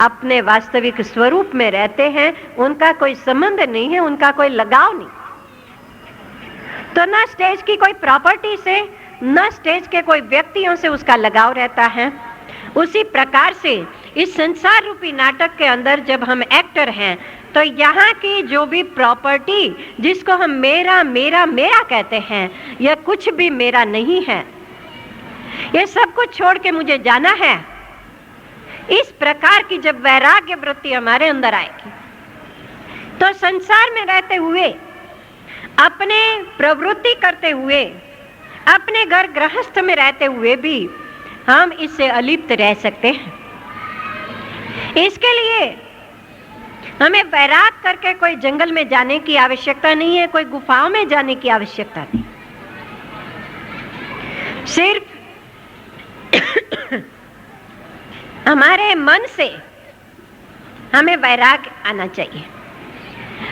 अपने वास्तविक स्वरूप में रहते हैं। उनका कोई संबंध नहीं है, उनका कोई लगाव नहीं। तो न स्टेज की कोई प्रॉपर्टी से, न स्टेज के कोई व्यक्तियों से उसका लगाव रहता है। उसी प्रकार से इस संसार रूपी नाटक के अंदर जब हम एक्टर हैं तो यहाँ की जो भी प्रॉपर्टी जिसको हम मेरा मेरा मेरा कहते हैं, यह कुछ भी मेरा नहीं है। ये सब कुछ छोड़ के मुझे जाना है। इस प्रकार की जब वैराग्य वृत्ति हमारे अंदर आएगी तो संसार में रहते हुए, अपने प्रवृत्ति करते हुए, अपने घर गृहस्थ में रहते हुए भी हम इससे अलिप्त रह सकते हैं। इसके लिए हमें वैराग करके कोई जंगल में जाने की आवश्यकता नहीं है, कोई गुफाओं में जाने की आवश्यकता नहीं। सिर्फ हमारे मन से हमें वैराग आना चाहिए।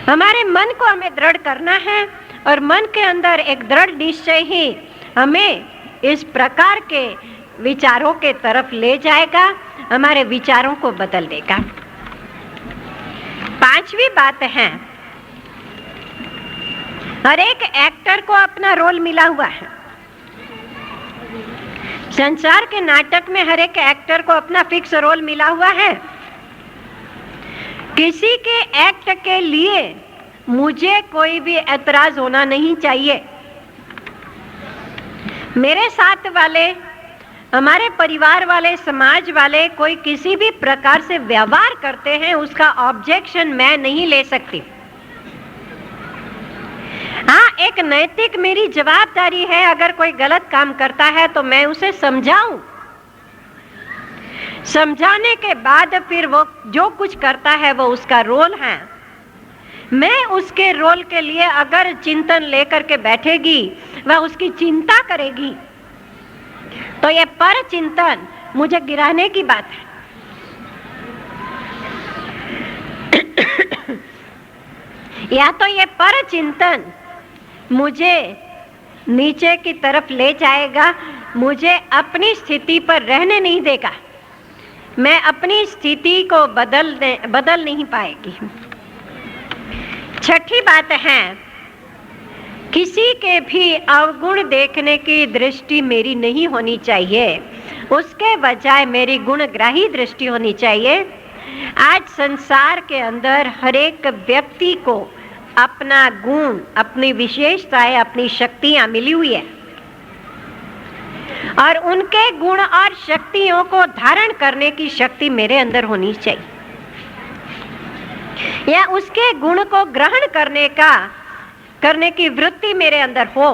हमारे मन को हमें दृढ़ करना है और मन के अंदर एक दृढ़ निश्चय ही हमें इस प्रकार के विचारों के तरफ ले जाएगा, हमारे विचारों को बदल देगा। पांचवी बात है, हर एक एक्टर को अपना रोल मिला हुआ है। संसार के नाटक में हर एक एक्टर को अपना फिक्स रोल मिला हुआ है। किसी के एक्ट के लिए मुझे कोई भी ऐतराज होना नहीं चाहिए। मेरे साथ वाले, हमारे परिवार वाले, समाज वाले कोई किसी भी प्रकार से व्यवहार करते हैं, उसका ऑब्जेक्शन मैं नहीं ले सकती। हाँ, एक नैतिक मेरी जवाबदारी है, अगर कोई गलत काम करता है तो मैं उसे समझाऊं। समझाने के बाद फिर वो जो कुछ करता है वो उसका रोल है। मैं उसके रोल के लिए अगर चिंतन लेकर के बैठेगी, वह उसकी चिंता करेगी, तो ये पर चिंतन मुझे गिराने की बात है। या तो ये पर चिंतन मुझे नीचे की तरफ ले जाएगा, मुझे अपनी स्थिति पर रहने नहीं देगा, मैं अपनी स्थिति को बदल नहीं पाएगी। छठी बात है, किसी के भी अवगुण देखने की दृष्टि मेरी नहीं होनी चाहिए, उसके बजाय मेरी गुणग्राही दृष्टि होनी चाहिए। आज संसार के अंदर हर एक व्यक्ति को अपना गुण, अपनी विशेषताएं, अपनी शक्तियां मिली हुई है और उनके गुण और शक्तियों को धारण करने की शक्ति मेरे अंदर होनी चाहिए, या उसके गुण को ग्रहण करने की वृत्ति मेरे अंदर हो।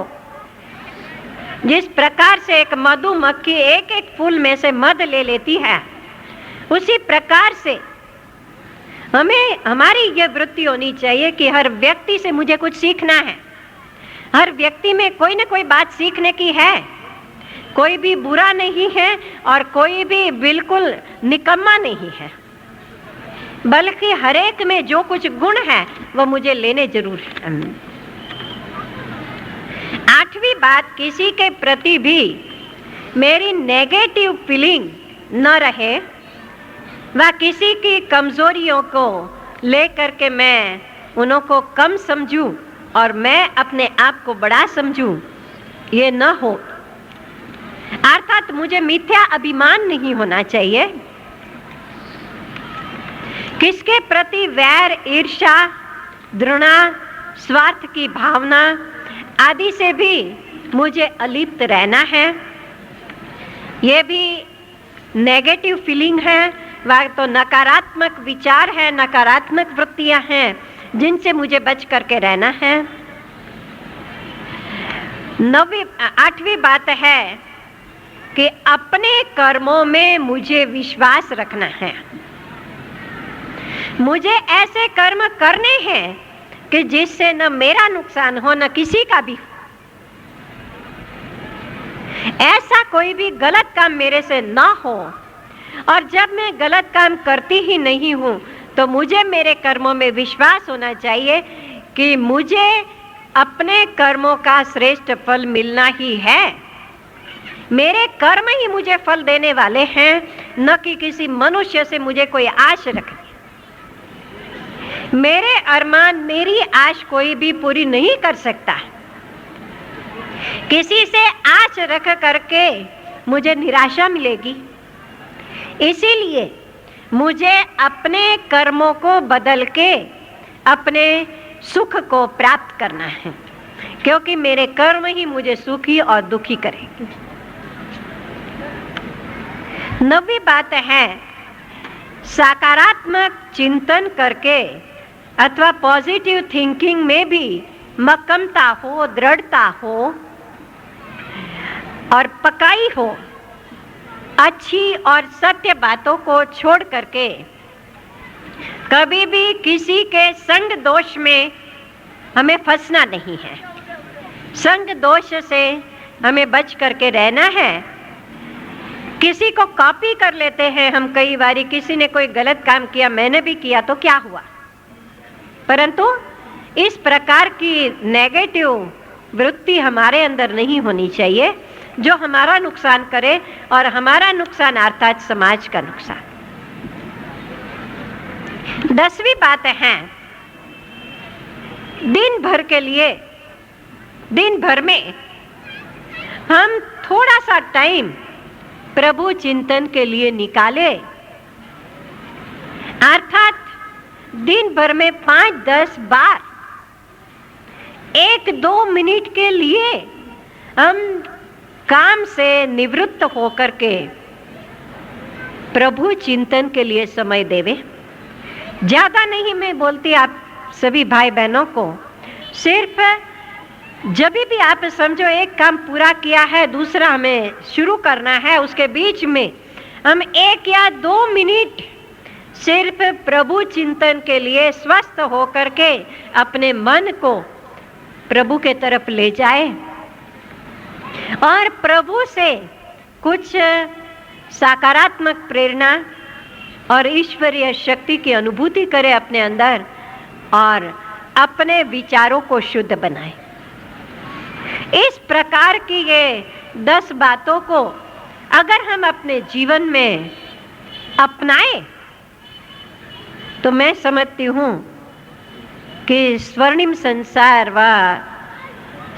जिस प्रकार से एक मधुमक्खी एक एक फूल में से मध ले लेती है, उसी प्रकार से हमारी ये वृत्ति होनी चाहिए कि हर व्यक्ति से मुझे कुछ सीखना है। हर व्यक्ति में कोई ना कोई बात सीखने की है। कोई भी बुरा नहीं है और कोई भी बिल्कुल निकम्मा नहीं है, बल्कि हर एक में जो कुछ गुण है वो मुझे लेने जरूर है। आठवीं बात, किसी के प्रति भी मेरी नेगेटिव फीलिंग न रहे, वह किसी की कमजोरियों को लेकर के मैं उनको कम समझूं और मैं अपने आप को बड़ा समझूं, ये न हो। अर्थात मुझे मिथ्या अभिमान नहीं होना चाहिए। किसके प्रति वैर, ईर्ष्या, घृणा, स्वार्थ की भावना आदि से भी मुझे अलिप्त रहना है। ये भी नेगेटिव फीलिंग है, वह तो नकारात्मक विचार है, नकारात्मक वृत्तियां हैं जिनसे मुझे बच करके रहना है। आठवीं बात है कि अपने कर्मों में मुझे विश्वास रखना है। मुझे ऐसे कर्म करने हैं कि जिससे न मेरा नुकसान हो न किसी का भी। ऐसा कोई भी गलत काम मेरे से ना हो। और जब मैं गलत काम करती ही नहीं हूँ तो मुझे मेरे कर्मों में विश्वास होना चाहिए कि मुझे अपने कर्मों का श्रेष्ठ फल मिलना ही है। मेरे कर्म ही मुझे फल देने वाले हैं, न कि किसी मनुष्य से मुझे कोई आश रखनी। मेरे अरमान, मेरी आश कोई भी पूरी नहीं कर सकता। किसी से आश रख करके मुझे निराशा मिलेगी। इसीलिए मुझे अपने कर्मों को बदल के अपने सुख को प्राप्त करना है, क्योंकि मेरे कर्म ही मुझे सुखी और दुखी करेंगे। 9वीं बात है, सकारात्मक चिंतन करके अथवा पॉजिटिव थिंकिंग में भी मक्कमता हो, दृढ़ता हो और पकाई हो। अच्छी और सत्य बातों को छोड़ करके कभी भी किसी के संग दोष में हमें फंसना नहीं है। संग दोष से हमें बच करके रहना है। किसी को कॉपी कर लेते हैं हम कई बारी। किसी ने कोई गलत काम किया, मैंने भी किया तो क्या हुआ, परंतु इस प्रकार की नेगेटिव वृत्ति हमारे अंदर नहीं होनी चाहिए जो हमारा नुकसान करे, और हमारा नुकसान अर्थात समाज का नुकसान। 10वीं बात है, दिन भर के लिए, दिन भर में हम थोड़ा सा टाइम प्रभु चिंतन के लिए निकाले। अर्थात दिन भर में 5-10 बार 1-2 मिनट के लिए हम काम से निवृत्त होकर के प्रभु चिंतन के लिए समय देवे। ज्यादा नहीं मैं बोलती आप सभी भाई बहनों को, सिर्फ जब भी आप समझो एक काम पूरा किया है, दूसरा हमें शुरू करना है, उसके बीच में हम 1 या 2 मिनट सिर्फ प्रभु चिंतन के लिए स्वस्थ होकर के अपने मन को प्रभु के तरफ ले जाए और प्रभु से कुछ सकारात्मक प्रेरणा और ईश्वरीय शक्ति की अनुभूति करे अपने अंदर और अपने विचारों को शुद्ध बनाए। इस प्रकार की ये 10 बातों को अगर हम अपने जीवन में अपनाएं तो मैं समझती हूँ कि स्वर्णिम संसार व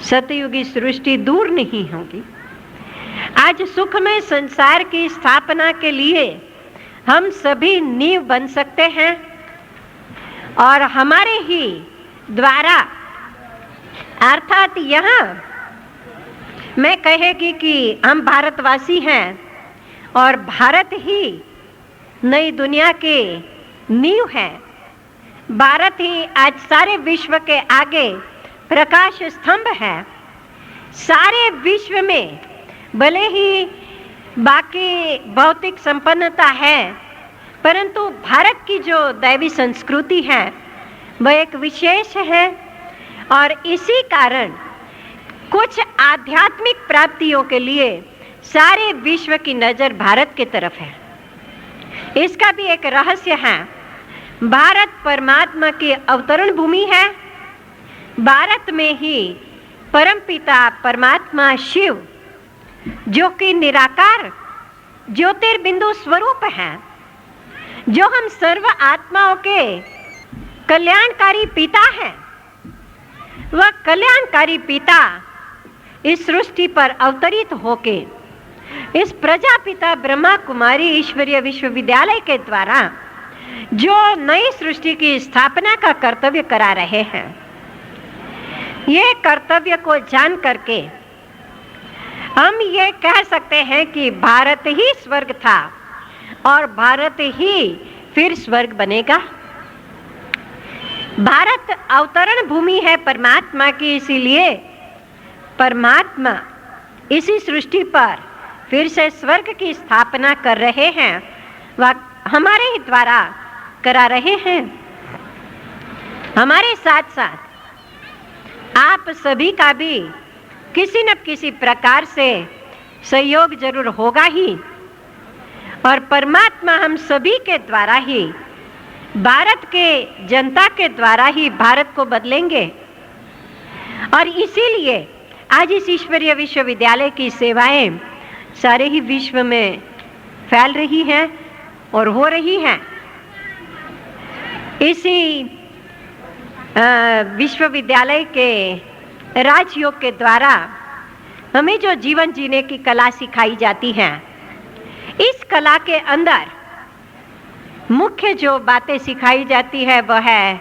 सतयुगी सृष्टि दूर नहीं होगी। आज सुखमय संसार की स्थापना के लिए हम सभी नींव बन सकते हैं और हमारे ही द्वारा, अर्थात यहाँ मैं कहेगी कि हम भारतवासी हैं और भारत ही नई दुनिया के नींव है। भारत ही आज सारे विश्व के आगे प्रकाश स्तंभ है। सारे विश्व में भले ही बाकी भौतिक संपन्नता है, परंतु भारत की जो दैवी संस्कृति है वह एक विशेष है और इसी कारण कुछ आध्यात्मिक प्राप्तियों के लिए सारे विश्व की नजर भारत की तरफ है। इसका भी एक रहस्य है। भारत परमात्मा की अवतरण भूमि है। भारत में ही परमपिता परमात्मा शिव, जो कि निराकार ज्योतिर्बिंदु स्वरूप है, जो हम सर्व आत्माओं के कल्याणकारी पिता हैं, वह कल्याणकारी पिता इस सृष्टि पर अवतरित होके इस प्रजापिता ब्रह्मा कुमारी ईश्वरीय विश्वविद्यालय के द्वारा जो नई सृष्टि की स्थापना का कर्तव्य करा रहे हैं, ये कर्तव्य को जान करके हम ये कह सकते हैं कि भारत ही स्वर्ग था और भारत ही फिर स्वर्ग बनेगा। भारत अवतरण भूमि है परमात्मा की, इसीलिए परमात्मा इसी सृष्टि पर फिर से स्वर्ग की स्थापना कर रहे हैं, वह हमारे ही द्वारा करा रहे हैं। हमारे साथ साथ आप सभी का भी किसी न किसी प्रकार से सहयोग जरूर होगा ही, और परमात्मा हम सभी के द्वारा ही, भारत के जनता के द्वारा ही भारत को बदलेंगे। और इसीलिए आज इस ईश्वरीय विश्वविद्यालय की सेवाएं सारे ही विश्व में फैल रही हैं और हो रही हैं। इसी विश्वविद्यालय के राजयोग के द्वारा हमें जो जीवन जीने की कला सिखाई जाती है, इस कला के अंदर मुख्य जो बातें सिखाई जाती है वह है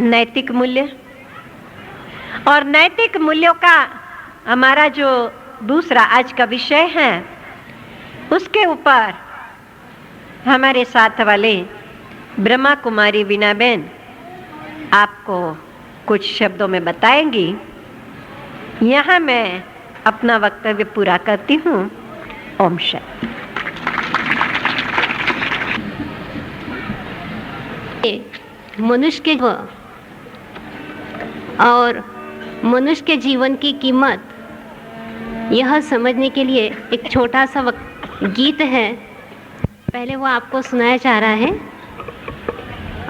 नैतिक मूल्य। और नैतिक मूल्यों का हमारा जो दूसरा आज का विषय है, उसके ऊपर हमारे साथ वाले ब्रह्मा कुमारी वीणाबेन आपको कुछ शब्दों में बताएंगी। यहाँ मैं अपना वक्तव्य पूरा करती हूँ। ओम शांति। मनुष्य के और मनुष्य के जीवन की कीमत यह समझने के लिए एक छोटा सा गीत है, पहले वो आपको सुनाया जा रहा है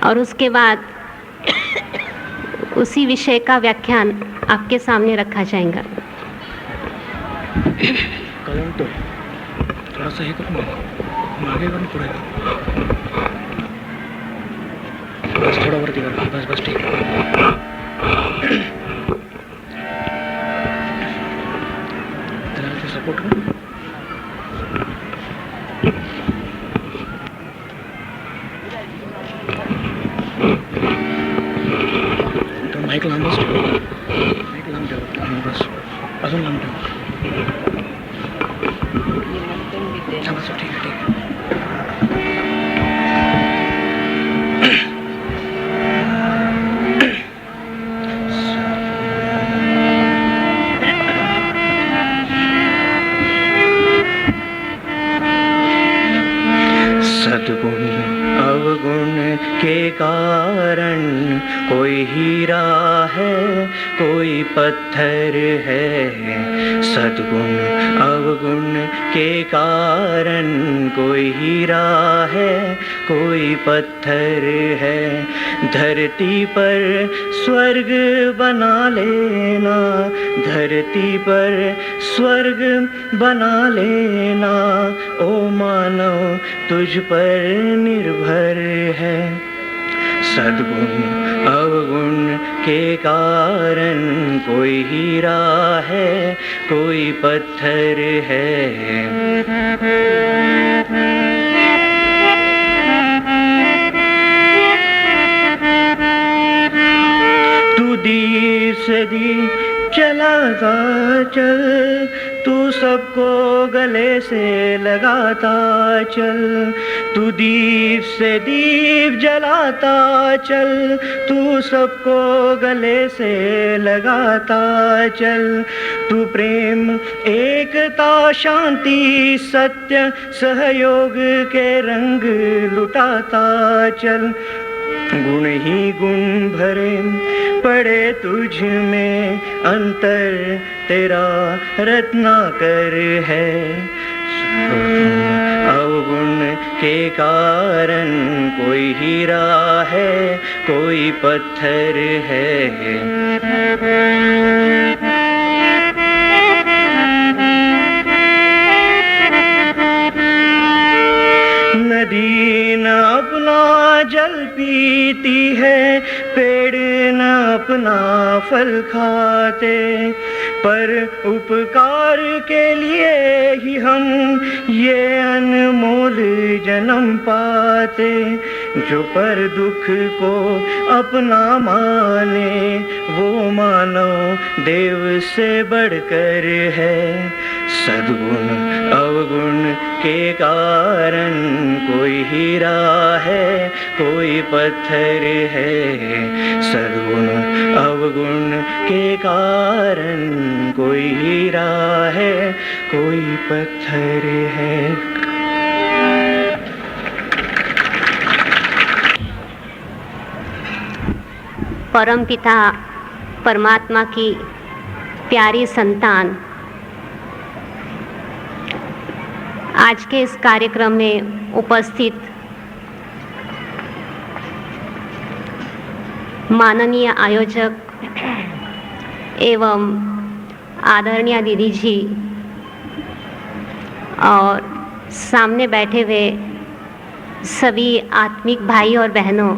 और उसके बाद उसी विषय का व्याख्यान आपके सामने रखा जाएगा। कलम तो थोड़ा सा ही करूँगा, आगे करना पड़ेगा। बस थोड़ा वरती कर, बस ठीक है। सपोर्ट कर। तो माइक लांब बस, माइक लांब ठेव बस, अजून लांब ठेव। बस ठीक है, ठीक है। सद्गुण अवगुण के कारण कोई हीरा है, कोई पत्थर है। सद्गुण अवगुण के कारण कोई हीरा है, कोई पत्थर है। धरती पर स्वर्ग बना लेना, धरती पर स्वर्ग बना लेना, ओ मानव तुझ पर निर्भर है। सद्गुण अवगुण के कारण कोई हीरा है, कोई पत्थर है। तू दीप से दीप चलाता चल, तू सबको गले से लगाता चल। तू दीप से दीप जलाता चल, तू सबको गले से लगाता चल। तू प्रेम एकता शांति सत्य सहयोग के रंग लुटाता चल। गुण ही गुण भरे पड़े तुझ में, अंतर तेरा रत्नाकर है। अवगुण के कारण कोई हीरा है, कोई पत्थर है। नदी न अपना जल पीती है, पेड़ न अपना फल खाते, पर उपकार के लिए ही हम ये अनमोल जन्म पाते। जो पर दुख को अपना माने, वो मानव देव से बढ़कर है। सद्गुण अवगुण के कारण कोई हीरा है, कोई पत्थर है। सद्गुण अवगुण के कारण कोई हीरा है, कोई पत्थर है। परमपिता परमात्मा की प्यारी संतान, आज के इस कार्यक्रम में उपस्थित माननीय आयोजक एवं आदरणीय दीदी जी और सामने बैठे हुए सभी आत्मिक भाई और बहनों,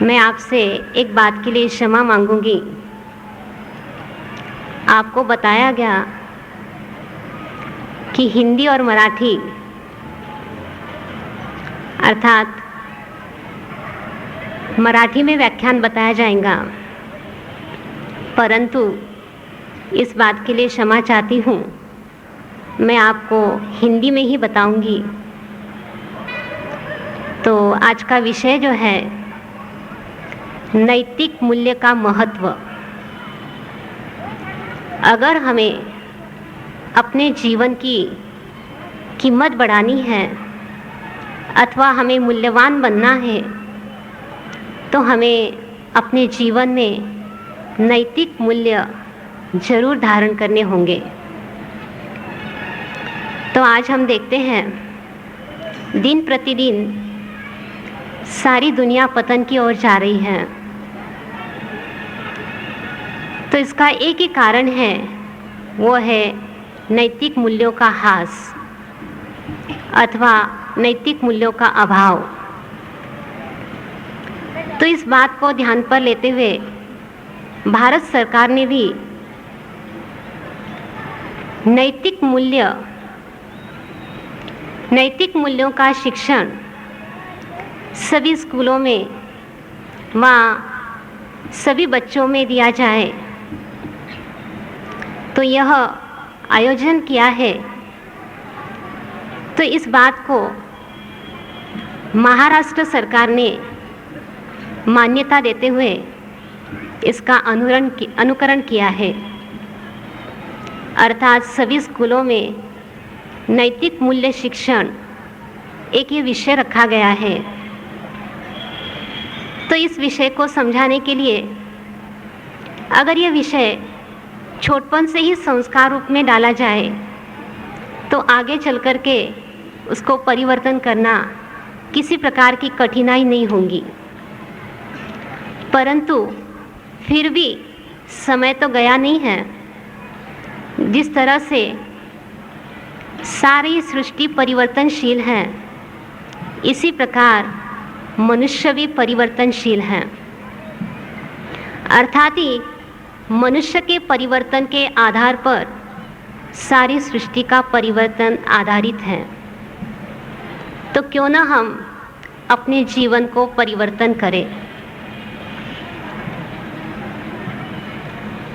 मैं आपसे एक बात के लिए क्षमा मांगूंगी। आपको बताया गया कि हिंदी और मराठी अर्थात मराठी में व्याख्यान बताया जाएगा, परंतु इस बात के लिए क्षमा चाहती हूँ, मैं आपको हिंदी में ही बताऊंगी। तो आज का विषय जो है नैतिक मूल्य का महत्व। अगर हमें अपने जीवन की कीमत बढ़ानी है अथवा हमें मूल्यवान बनना है तो हमें अपने जीवन में नैतिक मूल्य जरूर धारण करने होंगे। तो आज हम देखते हैं दिन प्रतिदिन सारी दुनिया पतन की ओर जा रही है। तो इसका एक ही कारण है, वो है नैतिक मूल्यों का ह्रास अथवा नैतिक मूल्यों का अभाव। तो इस बात को ध्यान पर लेते हुए भारत सरकार ने भी नैतिक मूल्यों का शिक्षण सभी स्कूलों में व सभी बच्चों में दिया जाए, तो यह आयोजन किया है। तो इस बात को महाराष्ट्र सरकार ने मान्यता देते हुए इसका अनुकरण किया है, अर्थात सभी स्कूलों में नैतिक मूल्य शिक्षण एक ये विषय रखा गया है। तो इस विषय को समझाने के लिए अगर यह विषय छोटपन से ही संस्कार रूप में डाला जाए तो आगे चल कर के उसको परिवर्तन करना किसी प्रकार की कठिनाई नहीं होगी। परंतु फिर भी समय तो गया नहीं है। जिस तरह से सारी सृष्टि परिवर्तनशील है, इसी प्रकार मनुष्य भी परिवर्तनशील है। अर्थात ही मनुष्य के परिवर्तन के आधार पर सारी सृष्टि का परिवर्तन आधारित है। तो क्यों ना हम अपने जीवन को परिवर्तन करें।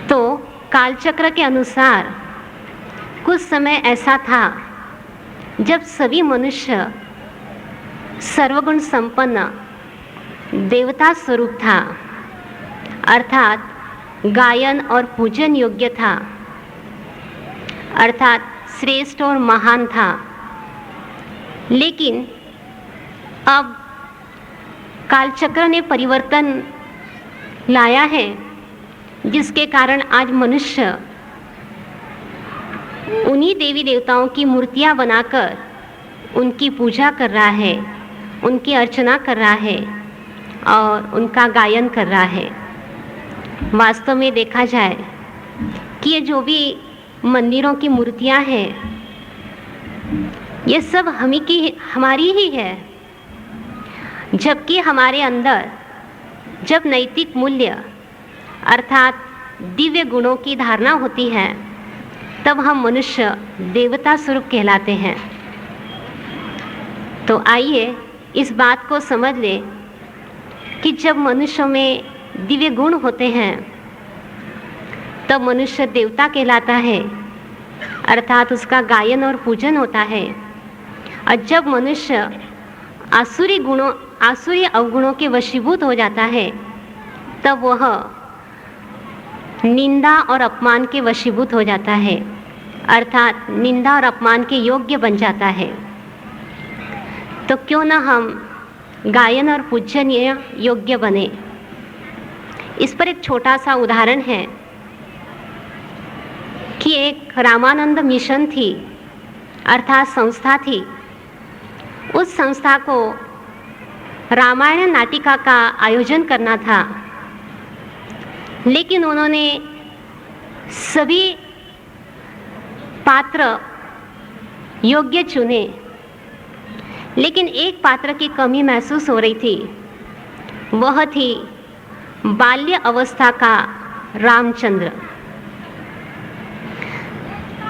तो कालचक्र के अनुसार कुछ समय ऐसा था जब सभी मनुष्य सर्वगुण संपन्न देवता स्वरूप था, अर्थात गायन और पूजन योग्य था, अर्थात श्रेष्ठ और महान था। लेकिन अब कालचक्र ने परिवर्तन लाया है, जिसके कारण आज मनुष्य उन्हीं देवी देवताओं की मूर्तियां बनाकर उनकी पूजा कर रहा है, उनकी अर्चना कर रहा है और उनका गायन कर रहा है। वास्तव में देखा जाए कि ये जो भी मंदिरों की मूर्तियां हैं, ये सब हमारी ही है, जबकि हमारे अंदर जब नैतिक मूल्य अर्थात दिव्य गुणों की धारणा होती है, तब हम मनुष्य देवता स्वरूप कहलाते हैं। तो आइए इस बात को समझ लें कि जब मनुष्य में दिव्य गुण होते हैं तब मनुष्य देवता कहलाता है, अर्थात उसका गायन और पूजन होता है। और जब मनुष्य आसुरी अवगुणों के वशीभूत हो जाता है तब वह निंदा और अपमान के वशीभूत हो जाता है, अर्थात निंदा और अपमान के योग्य बन जाता है। तो क्यों ना हम गायन और पूजन योग्य बने। इस पर एक छोटा सा उदाहरण है कि एक रामानंद मिशन थी, अर्थात संस्था थी। उस संस्था को रामायण नाटिका का आयोजन करना था, लेकिन उन्होंने सभी पात्र योग्य चुने, लेकिन एक पात्र की कमी महसूस हो रही थी। वह थी बाल्य अवस्था का रामचंद्र।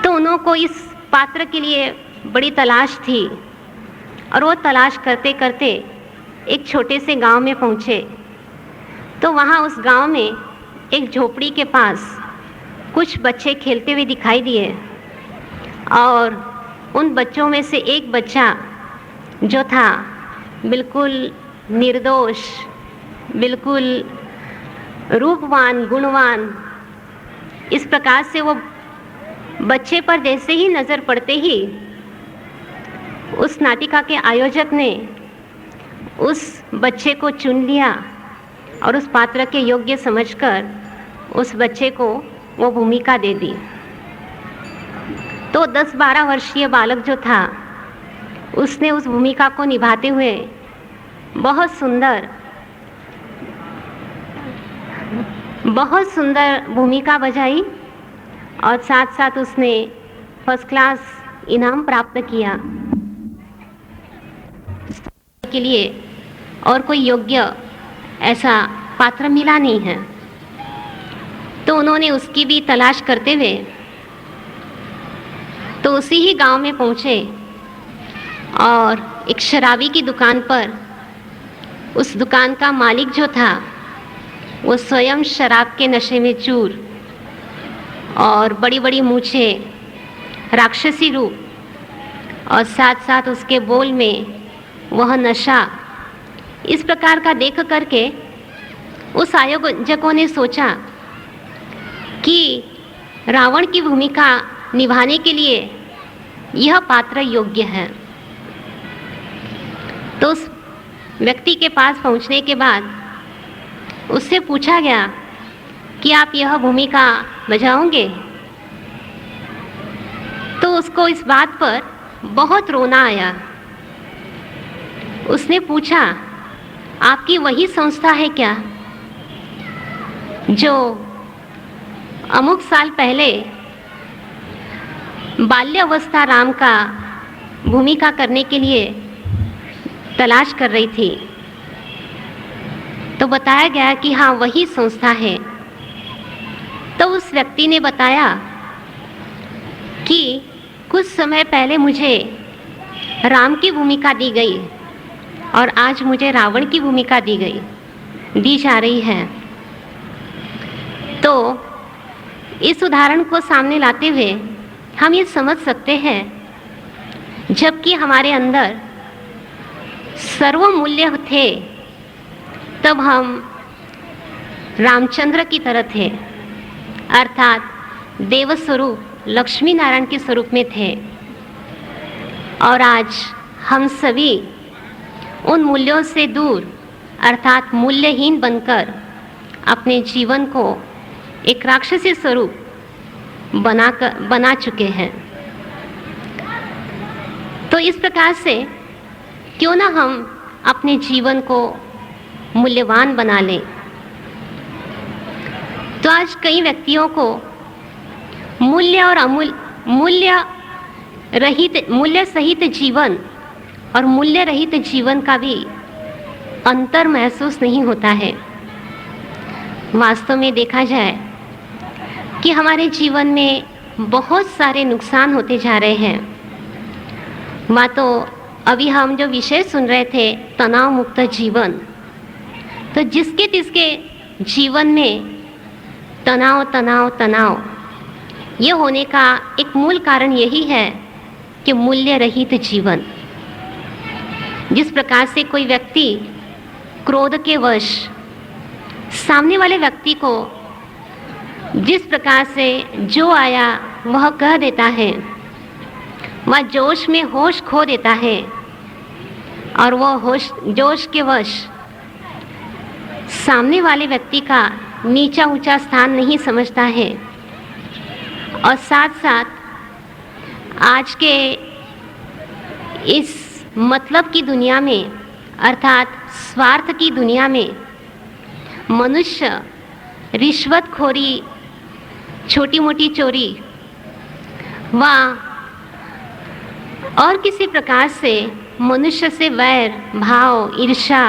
तो उनको इस पात्र के लिए बड़ी तलाश थी और वो तलाश करते करते एक छोटे से गांव में पहुँचे। तो वहाँ उस गांव में एक झोपड़ी के पास कुछ बच्चे खेलते हुए दिखाई दिए और उन बच्चों में से एक बच्चा जो था बिल्कुल निर्दोष, बिल्कुल रूपवान, गुणवान, इस प्रकार से वो बच्चे पर जैसे ही नज़र पड़ते ही उस नाटिका के आयोजक ने उस बच्चे को चुन लिया और उस पात्र के योग्य समझकर उस बच्चे को वो भूमिका दे दी। तो 10-12 वर्षीय बालक जो था उसने उस भूमिका को निभाते हुए बहुत सुंदर भूमिका बजाई और साथ साथ उसने फर्स्ट क्लास इनाम प्राप्त किया। के लिए और कोई योग्य ऐसा पात्र मिला नहीं है। तो उन्होंने उसकी भी तलाश करते हुए तो उसी ही गांव में पहुंचे और एक शराबी की दुकान पर उस दुकान का मालिक जो था वो स्वयं शराब के नशे में चूर और बड़ी बड़ी मूछें, राक्षसी रूप और साथ साथ उसके बोल में वह नशा, इस प्रकार का देख करके उस आयोजकों ने सोचा कि रावण की भूमिका निभाने के लिए यह पात्र योग्य है। तो उस व्यक्ति के पास पहुंचने के बाद उससे पूछा गया कि आप यह भूमिका बजाओगे? तो उसको इस बात पर बहुत रोना आया। उसने पूछा, आपकी वही संस्था है क्या जो अमुक साल पहले बाल्य अवस्था राम का भूमिका करने के लिए तलाश कर रही थी? तो बताया गया कि हाँ, वही संस्था है। तो उस व्यक्ति ने बताया कि कुछ समय पहले मुझे राम की भूमिका दी गई और आज मुझे रावण की भूमिका दी जा रही है। तो इस उदाहरण को सामने लाते हुए हम ये समझ सकते हैं, जबकि हमारे अंदर सर्वमूल्य थे तब हम रामचंद्र की तरह थे, अर्थात देव स्वरूप लक्ष्मी नारायण के स्वरूप में थे। और आज हम सभी उन मूल्यों से दूर अर्थात मूल्यहीन बनकर अपने जीवन को एक राक्षसी स्वरूप बना चुके हैं। तो इस प्रकार से क्यों ना हम अपने जीवन को मूल्यवान बना लें। तो आज कई व्यक्तियों को मूल्य और मूल्य सहित जीवन और मूल्य रहित जीवन का भी अंतर महसूस नहीं होता है। वास्तव में देखा जाए कि हमारे जीवन में बहुत सारे नुकसान होते जा रहे हैं। तो अभी हम जो विषय सुन रहे थे, तनाव मुक्त जीवन, तो जिसके तिसके जीवन में तनाव ये होने का एक मूल कारण यही है कि मूल्य रहित जीवन। जिस प्रकार से कोई व्यक्ति क्रोध के वश सामने वाले व्यक्ति को जिस प्रकार से जो आया वह कह देता है, वह जोश में होश खो देता है और वह जोश के वश सामने वाले व्यक्ति का नीचा ऊंचा स्थान नहीं समझता है और साथ साथ आज के इस मतलब की दुनिया में अर्थात स्वार्थ की दुनिया में मनुष्य रिश्वतखोरी, छोटी मोटी चोरी व और किसी प्रकार से मनुष्य से वैर भाव, ईर्ष्या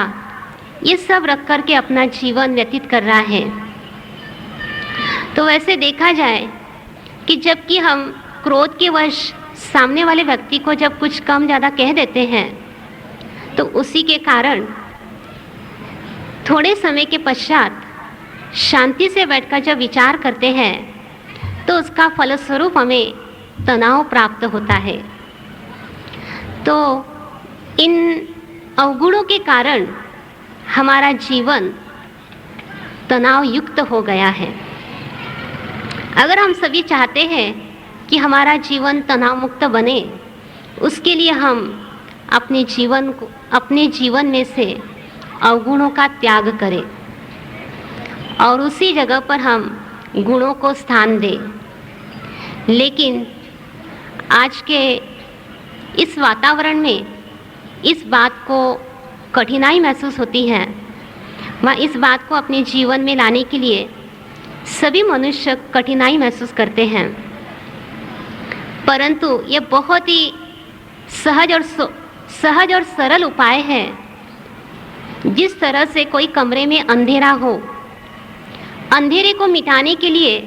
ये सब रख कर के अपना जीवन व्यतीत कर रहा है। तो वैसे देखा जाए कि जबकि हम क्रोध के वश सामने वाले व्यक्ति को जब कुछ कम ज़्यादा कह देते हैं तो उसी के कारण थोड़े समय के पश्चात शांति से बैठकर जब विचार करते हैं तो उसका फलस्वरूप हमें तनाव प्राप्त होता है। तो इन अवगुणों के कारण हमारा जीवन तनाव युक्त हो गया है। अगर हम सभी चाहते हैं कि हमारा जीवन तनाव मुक्त बने, उसके लिए हम अपने जीवन में से अवगुणों का त्याग करें और उसी जगह पर हम गुणों को स्थान दें। लेकिन आज के इस वातावरण में इस बात को कठिनाई महसूस होती है व इस बात को अपने जीवन में लाने के लिए सभी मनुष्य कठिनाई महसूस करते हैं, परंतु ये बहुत ही सहज और सरल उपाय है। जिस तरह से कोई कमरे में अंधेरा हो, अंधेरे को मिटाने के लिए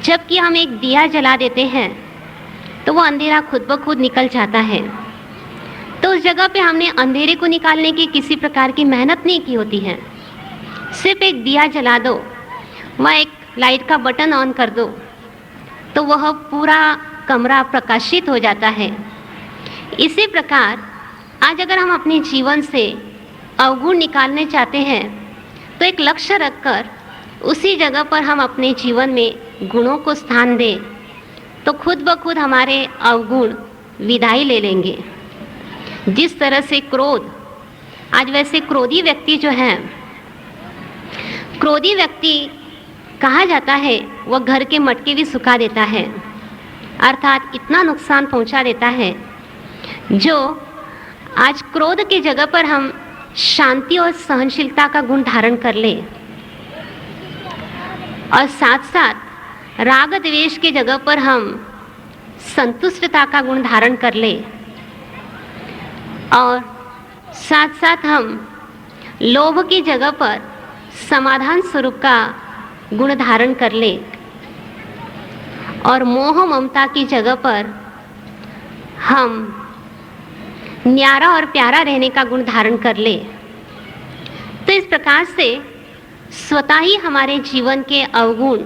जबकि हम एक दिया जला देते हैं तो वो अंधेरा खुद ब खुद निकल जाता है। तो उस जगह पे हमने अंधेरे को निकालने की किसी प्रकार की मेहनत नहीं की होती है। सिर्फ एक दिया जला दो, वह एक लाइट का बटन ऑन कर दो तो वह पूरा कमरा प्रकाशित हो जाता है। इसी प्रकार आज अगर हम अपने जीवन से अवगुण निकालने चाहते हैं तो एक लक्ष्य रखकर उसी जगह पर हम अपने जीवन में गुणों को स्थान दें तो खुद ब खुद हमारे अवगुण विदाई ले लेंगे। जिस तरह से क्रोध, आज वैसे क्रोधी व्यक्ति जो हैं, क्रोधी व्यक्ति कहा जाता है वह घर के मटके भी सुखा देता है, अर्थात इतना नुकसान पहुंचा देता है। जो आज क्रोध की जगह पर हम शांति और सहनशीलता का गुण धारण कर ले और साथ साथ राग द्वेष के जगह पर हम संतुष्टता का गुण धारण कर ले और साथ साथ हम लोभ की जगह पर समाधान स्वरूप का गुण धारण कर ले और मोह ममता की जगह पर हम न्यारा और प्यारा रहने का गुण धारण कर ले, तो इस प्रकार से स्वतः ही हमारे जीवन के अवगुण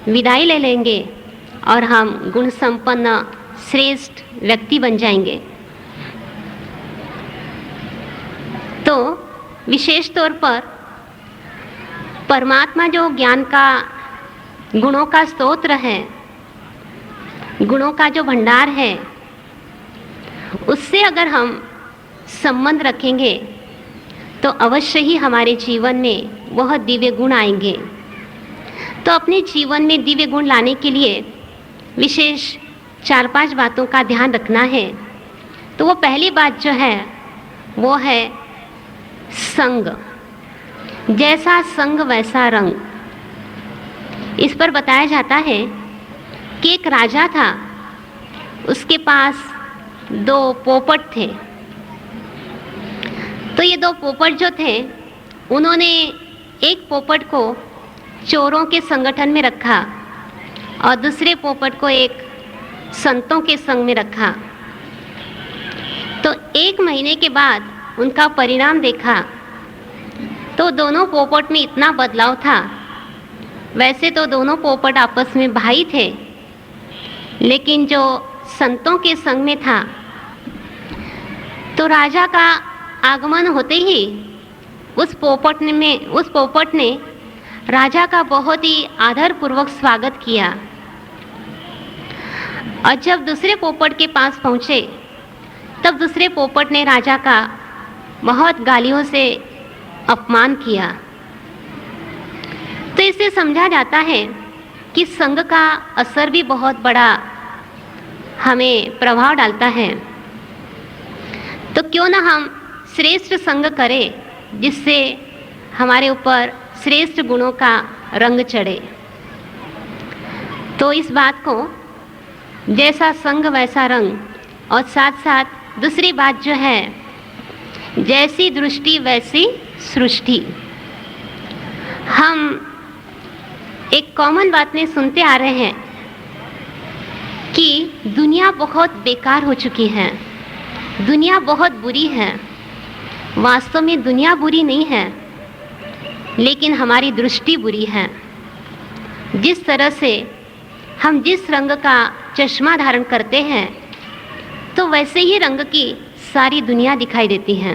विदाई ले लेंगे और हम गुण संपन्न श्रेष्ठ व्यक्ति बन जाएंगे। तो विशेष तौर पर परमात्मा जो ज्ञान का, गुणों का स्तोत्र है, गुणों का जो भंडार है, उससे अगर हम संबंध रखेंगे तो अवश्य ही हमारे जीवन में वह दिव्य गुण आएंगे। तो अपने जीवन में दिव्य गुण लाने के लिए विशेष 4-5 बातों का ध्यान रखना है। तो वो पहली बात जो है वो है संग। जैसा संग वैसा रंग। इस पर बताया जाता है कि एक राजा था, उसके पास 2 पोपट थे। तो ये 2 पोपट जो थे, उन्होंने एक पोपट को चोरों के संगठन में रखा और दूसरे पोपट को एक संतों के संग में रखा। तो 1 महीने के बाद उनका परिणाम देखा तो दोनों पोपट में इतना बदलाव था। वैसे तो दोनों पोपट आपस में भाई थे, लेकिन जो संतों के संग में था तो राजा का आगमन होते ही उस पोपट ने राजा का बहुत ही आदरपूर्वक स्वागत किया और जब दूसरे पोपट के पास पहुंचे तब दूसरे पोपट ने राजा का बहुत गालियों से अपमान किया। इससे समझा जाता है कि संग का असर भी बहुत बड़ा हमें प्रभाव डालता है। तो क्यों ना हम श्रेष्ठ संग करें जिससे हमारे ऊपर श्रेष्ठ गुणों का रंग चढ़े। तो इस बात को जैसा संग वैसा रंग, और साथ साथ दूसरी बात जो है, जैसी दृष्टि वैसी सृष्टि। हम एक कॉमन बात में सुनते आ रहे हैं कि दुनिया बहुत बेकार हो चुकी है, दुनिया बहुत बुरी है। वास्तव में दुनिया बुरी नहीं है, लेकिन हमारी दृष्टि बुरी है। जिस तरह से हम जिस रंग का चश्मा धारण करते हैं, तो वैसे ही रंग की सारी दुनिया दिखाई देती है।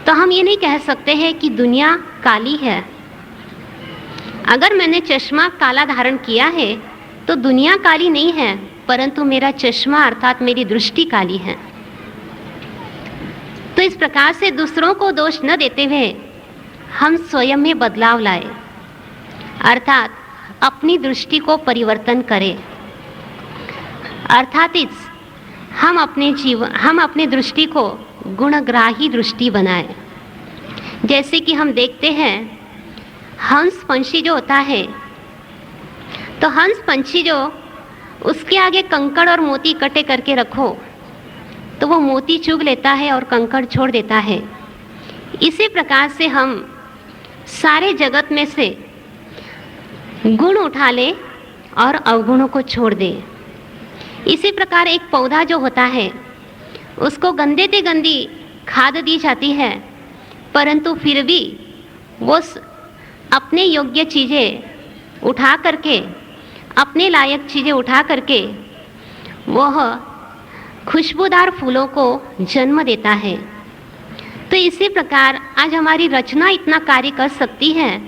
तो हम ये नहीं कह सकते हैं कि दुनिया काली है। अगर मैंने चश्मा काला धारण किया है तो दुनिया काली नहीं है, परंतु मेरा चश्मा अर्थात मेरी दृष्टि काली है। तो इस प्रकार से दूसरों को दोष न देते हुए हम स्वयं में बदलाव लाए, अर्थात अपनी दृष्टि को परिवर्तन करें। अर्थात हम अपने दृष्टि को गुणग्राही दृष्टि बनाए। जैसे कि हम देखते हैं हंस पंछी जो होता है, तो हंस पंछी जो उसके आगे कंकड़ और मोती इकट्ठे करके रखो तो वो मोती चुग लेता है और कंकड़ छोड़ देता है। इसी प्रकार से हम सारे जगत में से गुण उठा ले और अवगुणों को छोड़ दे। इसी प्रकार एक पौधा जो होता है उसको गंदे से गंदी खाद दी जाती है, परंतु फिर भी वो अपने योग्य चीज़ें उठा करके, अपने लायक चीज़ें उठा करके वह खुशबूदार फूलों को जन्म देता है। तो इसी प्रकार आज हमारी रचना इतना कार्य कर सकती है,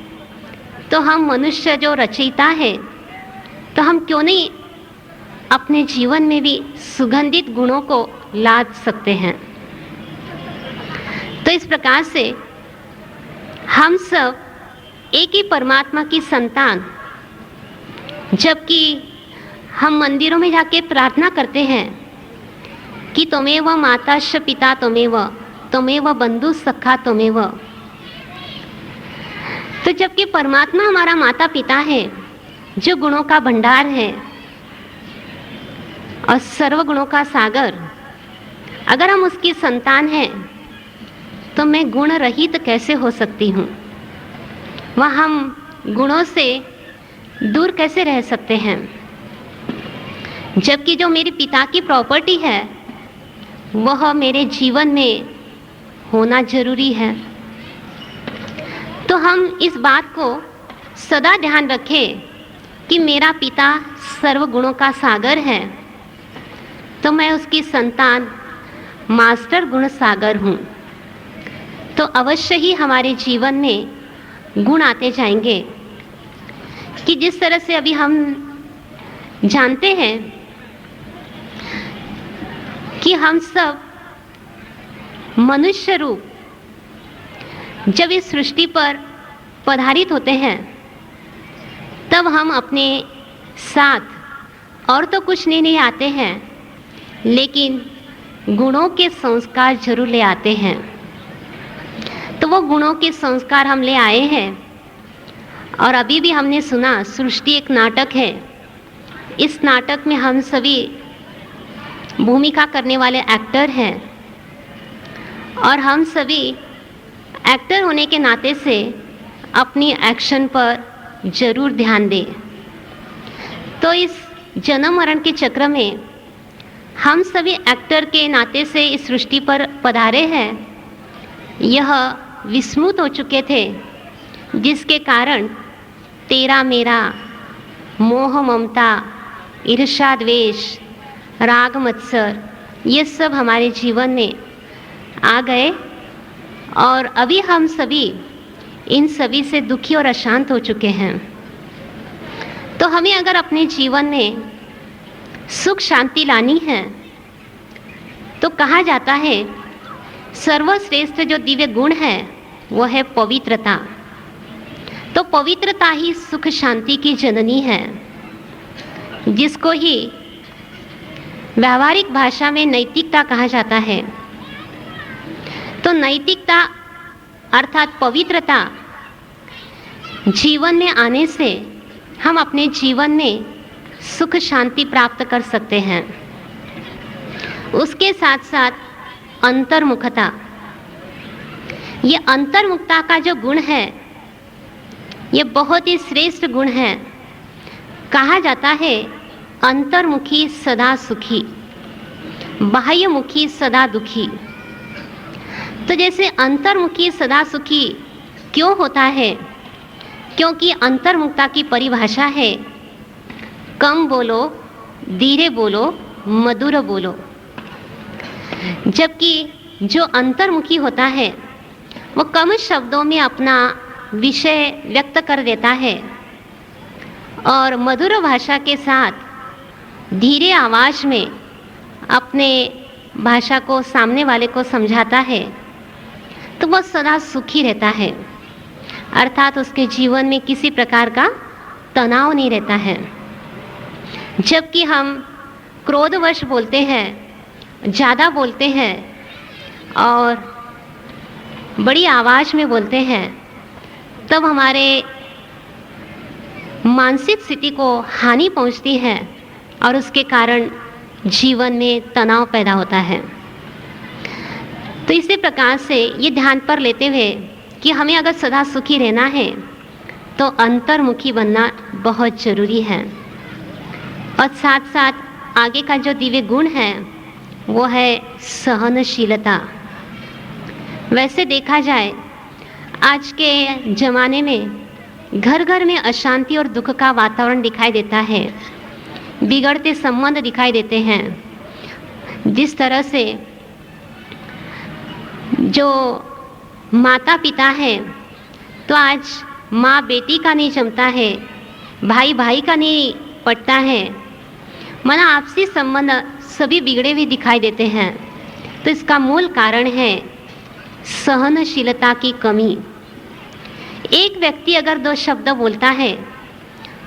तो हम मनुष्य जो रचयिता है, तो हम क्यों नहीं अपने जीवन में भी सुगंधित गुणों को लाद सकते हैं। तो इस प्रकार से हम सब एक ही परमात्मा की संतान, जबकि हम मंदिरों में जाके प्रार्थना करते हैं कि त्वमेव माताश्च पिता त्वमेव बंधु सखा त्वमेव। तो जबकि परमात्मा हमारा माता पिता है जो गुणों का भंडार है और सर्व गुणों का सागर, अगर हम उसकी संतान हैं तो मैं गुण रहित कैसे हो सकती हूँ? वह हम गुणों से दूर कैसे रह सकते हैं? जबकि जो मेरे पिता की प्रॉपर्टी है वह मेरे जीवन में होना जरूरी है। तो हम इस बात को सदा ध्यान रखें कि मेरा पिता सर्व गुणों का सागर है, तो मैं उसकी संतान मास्टर गुण सागर हूँ। तो अवश्य ही हमारे जीवन में गुण आते जाएंगे कि जिस तरह से अभी हम जानते हैं कि हम सब मनुष्य रूप जब इस सृष्टि पर पधारित होते हैं, तब हम अपने साथ और तो कुछ नहीं आते हैं, लेकिन गुणों के संस्कार जरूर ले आते हैं। तो वो गुणों के संस्कार हम ले आए हैं। और अभी भी हमने सुना सृष्टि एक नाटक है। इस नाटक में हम सभी भूमिका करने वाले एक्टर हैं, और हम सभी एक्टर होने के नाते से अपनी एक्शन पर जरूर ध्यान दें। तो इस जन्म मरण के चक्र में हम सभी एक्टर के नाते से इस सृष्टि पर पधारे हैं। यह विस्मृत हो चुके थे, जिसके कारण तेरा मेरा, मोह ममता, ईर्ष्या द्वेष, राग मत्सर, ये सब हमारे जीवन में आ गए, और अभी हम सभी इन सभी से दुखी और अशांत हो चुके हैं। तो हमें अगर अपने जीवन में सुख शांति लानी है, तो कहा जाता है सर्वश्रेष्ठ जो दिव्य गुण है वो है पवित्रता। तो तो पवित्रता ही सुख शांति की जननी है, जिसको ही व्यावहारिक भाषा में नैतिकता कहा जाता है। तो नैतिकता अर्थात पवित्रता जीवन में आने से हम अपने जीवन में सुख शांति प्राप्त कर सकते हैं। उसके साथ साथ अंतर्मुखता, ये अंतर्मुखता का जो गुण है ये बहुत ही श्रेष्ठ गुण है। कहा जाता है अंतर्मुखी सदा सुखी, बाह्यमुखी सदा दुखी। तो जैसे अंतर्मुखी सदा सुखी क्यों होता है? क्योंकि अंतर्मुखता की परिभाषा है कम बोलो, धीरे बोलो, मधुर बोलो। जबकि जो अंतर्मुखी होता है वो कम शब्दों में अपना विषय व्यक्त कर देता है और मधुर भाषा के साथ धीरे आवाज़ में अपने भाषा को सामने वाले को समझाता है, तो वह सदा सुखी रहता है। अर्थात उसके जीवन में किसी प्रकार का तनाव नहीं रहता है। जबकि हम क्रोधवश बोलते हैं, ज़्यादा बोलते हैं और बड़ी आवाज़ में बोलते हैं, तब हमारे मानसिक स्थिति को हानि पहुंचती है और उसके कारण जीवन में तनाव पैदा होता है। तो इसी प्रकार से ये ध्यान पर लेते हुए कि हमें अगर सदा सुखी रहना है तो अंतर्मुखी बनना बहुत ज़रूरी है। और साथ साथ आगे का जो दिव्य गुण है वो है सहनशीलता। वैसे देखा जाए आज के ज़माने में घर घर में अशांति और दुख का वातावरण दिखाई देता है, बिगड़ते संबंध दिखाई देते हैं। जिस तरह से जो माता पिता है तो आज माँ बेटी का नहीं जमता है, भाई भाई का नहीं पटता है, माना आपसी संबंध सभी बिगड़े हुए दिखाई देते हैं। तो इसका मूल कारण है सहनशीलता की कमी। एक व्यक्ति अगर 2 शब्द बोलता है,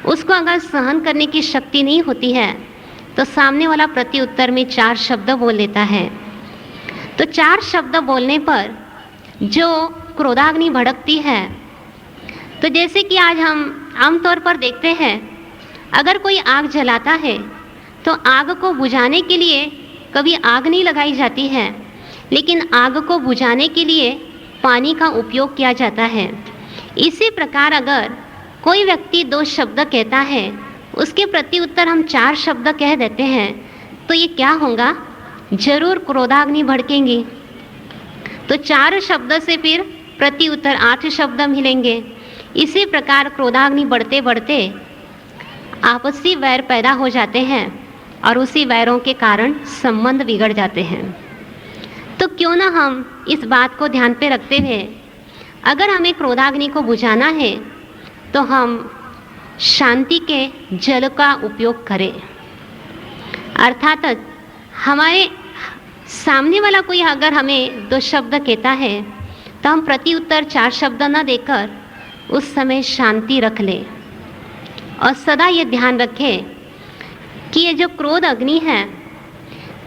उसको अगर सहन करने की शक्ति नहीं होती है तो सामने वाला प्रति उत्तर में 4 शब्द बोल लेता है। तो 4 शब्द बोलने पर जो क्रोधाग्नि भड़कती है, तो जैसे कि आज हम आमतौर पर देखते हैं अगर कोई आग जलाता है तो आग को बुझाने के लिए कभी आग नहीं लगाई जाती है, लेकिन आग को बुझाने के लिए पानी का उपयोग किया जाता है। इसी प्रकार अगर कोई व्यक्ति 2 शब्द कहता है, उसके प्रति उत्तर हम 4 शब्द कह देते हैं, तो ये क्या होगा? जरूर क्रोधाग्नि भड़केंगी। तो 4 शब्द से फिर प्रति उत्तर 8 शब्द मिलेंगे। इसी प्रकार क्रोधाग्नि बढ़ते बढ़ते आपसी वैर पैदा हो जाते हैं और उसी वैरों के कारण संबंध बिगड़ जाते हैं। तो क्यों ना हम इस बात को ध्यान पे रखते हुए अगर हमें क्रोधाग्नि को बुझाना है तो हम शांति के जल का उपयोग करें। अर्थात हमारे सामने वाला कोई अगर हमें 2 शब्द कहता है तो हम प्रति उत्तर 4 शब्द न देकर उस समय शांति रख लें और सदा ये ध्यान रखें कि ये जो क्रोध अग्नि है,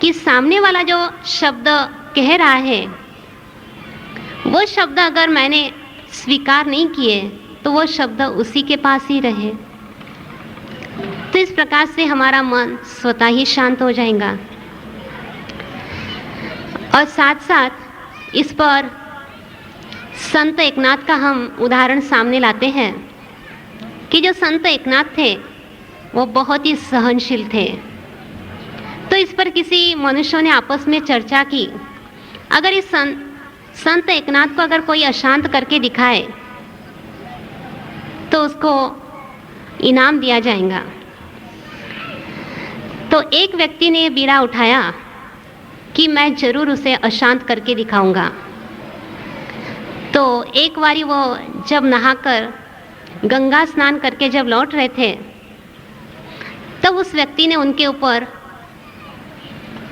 कि सामने वाला जो शब्द कह रहा है वो शब्द अगर मैंने स्वीकार नहीं किए तो वो शब्द उसी के पास ही रहे। तो इस प्रकार से हमारा मन स्वतः ही शांत हो जाएगा। और साथ साथ इस पर संत एकनाथ का हम उदाहरण सामने लाते हैं कि जो संत एकनाथ थे वो बहुत ही सहनशील थे। तो इस पर किसी मनुष्यों ने आपस में चर्चा की, अगर इस संत एकनाथ को अगर कोई अशांत करके दिखाए तो उसको इनाम दिया जाएगा। तो एक व्यक्ति ने बीड़ा उठाया कि मैं जरूर उसे अशांत करके दिखाऊंगा। तो एक बारी वो जब नहाकर गंगा स्नान करके जब लौट रहे थे तब उस व्यक्ति ने उनके ऊपर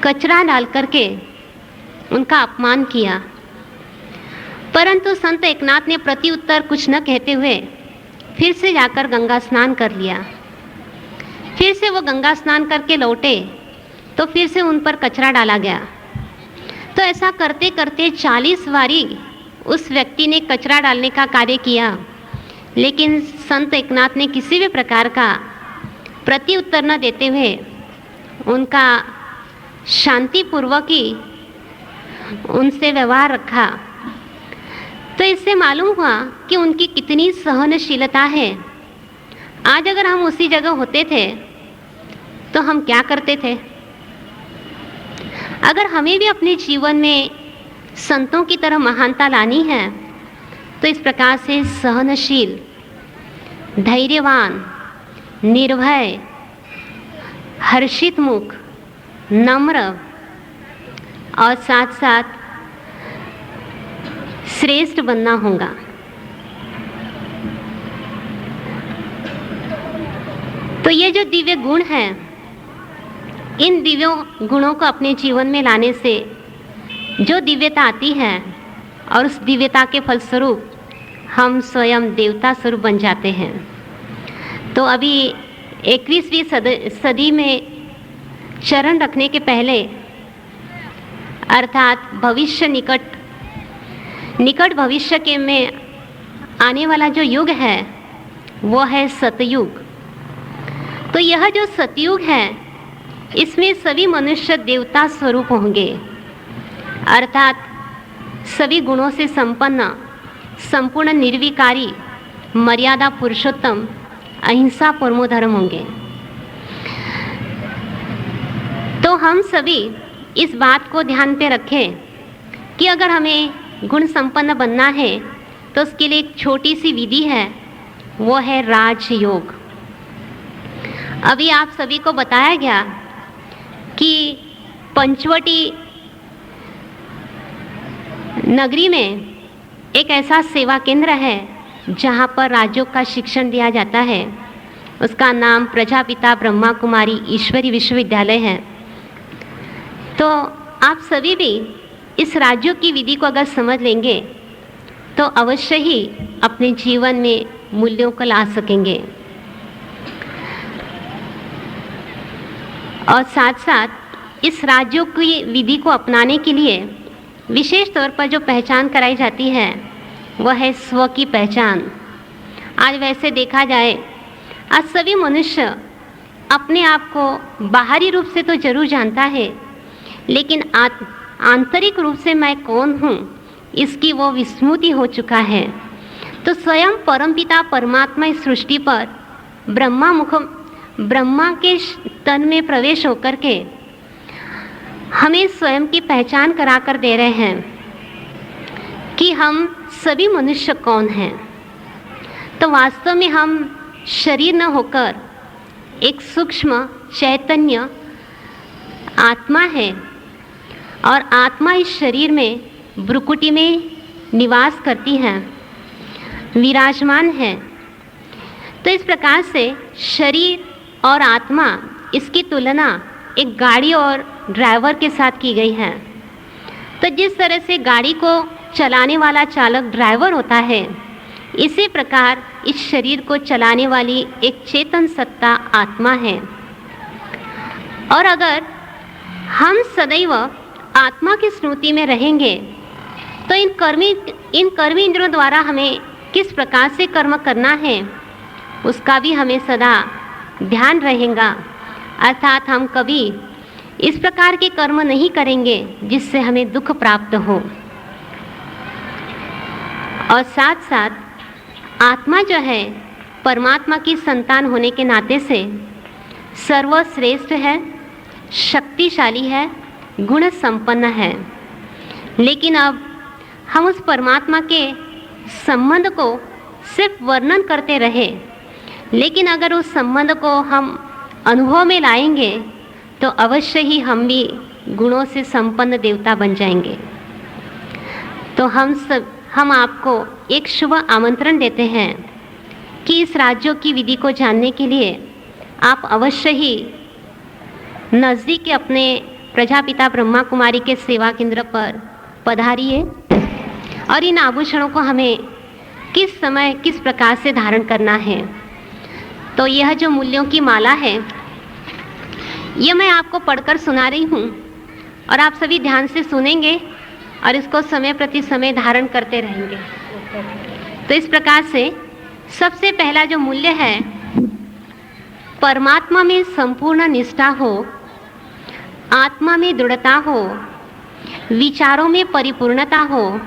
कचरा डाल करके उनका अपमान किया। परंतु संत एकनाथ ने प्रति उत्तर कुछ न कहते हुए फिर से जाकर गंगा स्नान कर लिया। फिर से वो गंगा स्नान करके लौटे तो फिर से उन पर कचरा डाला गया। तो ऐसा करते करते 40 बारी उस व्यक्ति ने कचरा डालने का कार्य किया, लेकिन संत एकनाथ ने किसी भी प्रकार का प्रति उत्तर न देते हुए उनका शांतिपूर्वक ही उनसे व्यवहार रखा। तो इससे मालूम हुआ कि उनकी कितनी सहनशीलता है। आज अगर हम उसी जगह होते थे तो हम क्या करते थे? अगर हमें भी अपने जीवन में संतों की तरह महानता लानी है तो इस प्रकार से सहनशील, धैर्यवान, निर्भय, हर्षित मुख, नम्र और साथ साथ श्रेष्ठ बनना होगा। तो ये जो दिव्य गुण हैं, इन दिव्य गुणों को अपने जीवन में लाने से जो दिव्यता आती है और उस दिव्यता के फलस्वरूप हम स्वयं देवता स्वरूप बन जाते हैं। तो अभी 21वीं सदी में चरण रखने के पहले, अर्थात भविष्य निकट भविष्य के में आने वाला जो युग है वो है सतयुग। तो यह जो सतयुग है इसमें सभी मनुष्य देवता स्वरूप होंगे, अर्थात सभी गुणों से संपन्न, संपूर्ण निर्विकारी, मर्यादा पुरुषोत्तम, अहिंसा परमो धर्म होंगे। तो हम सभी इस बात को ध्यान पे रखें कि अगर हमें गुण संपन्न बनना है तो उसके लिए एक छोटी सी विधि है, वो है राजयोग। अभी आप सभी को बताया गया कि पंचवटी नगरी में एक ऐसा सेवा केंद्र है जहाँ पर राजयोग का शिक्षण दिया जाता है। उसका नाम प्रजापिता ब्रह्मा कुमारी ईश्वरी विश्वविद्यालय है। तो आप सभी भी इस राजयोग की विधि को अगर समझ लेंगे तो अवश्य ही अपने जीवन में मूल्यों को ला सकेंगे। और साथ साथ इस राजयोग की विधि को अपनाने के लिए विशेष तौर पर जो पहचान कराई जाती है वह है स्व की पहचान। आज वैसे देखा जाए, आज सभी मनुष्य अपने आप को बाहरी रूप से तो जरूर जानता है, लेकिन आंतरिक रूप से मैं कौन हूँ इसकी वो विस्मृति हो चुका है। तो स्वयं परमपिता परमात्मा इस सृष्टि पर ब्रह्मा के तन में प्रवेश होकर के हमें स्वयं की पहचान करा कर दे रहे हैं कि हम सभी मनुष्य कौन हैं। तो वास्तव में हम शरीर न होकर एक सूक्ष्म चैतन्य आत्मा है, और आत्मा इस शरीर में भ्रुकुटी में निवास करती है, विराजमान है। तो इस प्रकार से शरीर और आत्मा, इसकी तुलना एक गाड़ी और ड्राइवर के साथ की गई है। तो जिस तरह से गाड़ी को चलाने वाला चालक ड्राइवर होता है, इसी प्रकार इस शरीर को चलाने वाली एक चेतन सत्ता आत्मा है। और अगर हम सदैव आत्मा की स्मृति में रहेंगे तो इन कर्मी इंद्रियों द्वारा हमें किस प्रकार से कर्म करना है उसका भी हमें सदा ध्यान रहेगा। अर्थात हम कभी इस प्रकार के कर्म नहीं करेंगे जिससे हमें दुख प्राप्त हो। और साथ साथ आत्मा जो है परमात्मा की संतान होने के नाते से सर्वश्रेष्ठ है, शक्तिशाली है, गुण संपन्न है। लेकिन अब हम उस परमात्मा के संबंध को सिर्फ वर्णन करते रहे, लेकिन अगर उस संबंध को हम अनुभव में लाएंगे तो अवश्य ही हम भी गुणों से संपन्न देवता बन जाएंगे। तो हम आपको एक शुभ आमंत्रण देते हैं कि इस राज्यों की विधि को जानने के लिए आप अवश्य ही नज़दीक के अपने प्रजापिता ब्रह्मा कुमारी के सेवा केंद्र पर पधारिए और इन आभूषणों को हमें किस समय किस प्रकार से धारण करना है। तो यह जो मूल्यों की माला है, यह मैं आपको पढ़कर सुना रही हूँ और आप सभी ध्यान से सुनेंगे और इसको समय प्रति समय धारण करते रहेंगे। तो इस प्रकार से सबसे पहला जो मूल्य है, परमात्मा में संपूर्ण निष्ठा हो, आत्मा में दृढ़ता हो, विचारों में परिपूर्णता हो,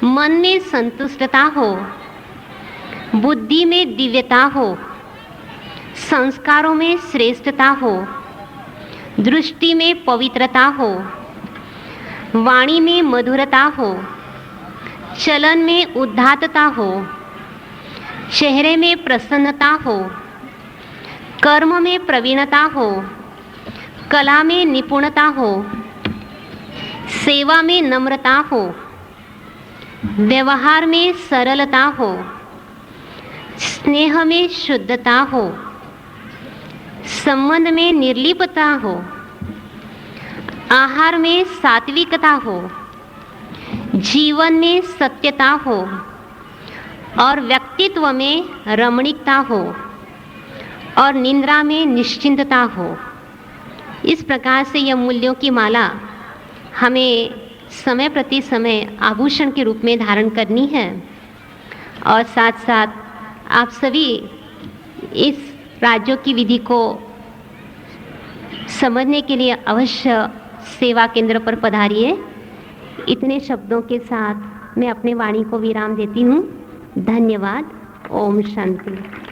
मन में संतुष्टता हो, बुद्धि में दिव्यता हो, संस्कारों में श्रेष्ठता हो, दृष्टि में पवित्रता हो, वाणी में मधुरता हो, चलन में उदात्तता हो, चेहरे में प्रसन्नता हो, कर्म में प्रवीणता हो, कला में निपुणता हो, सेवा में नम्रता हो, व्यवहार में सरलता हो, स्नेह में शुद्धता हो, संबंध में निर्लिप्तता हो, आहार में सात्विकता हो, जीवन में सत्यता हो और व्यक्तित्व में रमणीकता हो और निंद्रा में निश्चिंतता हो। इस प्रकार से यह मूल्यों की माला हमें समय प्रति समय आभूषण के रूप में धारण करनी है। और साथ साथ आप सभी इस राज्यों की विधि को समझने के लिए अवश्य सेवा केंद्र पर पधारिए। इतने शब्दों के साथ मैं अपने वाणी को विराम देती हूँ। धन्यवाद। ओम शांति।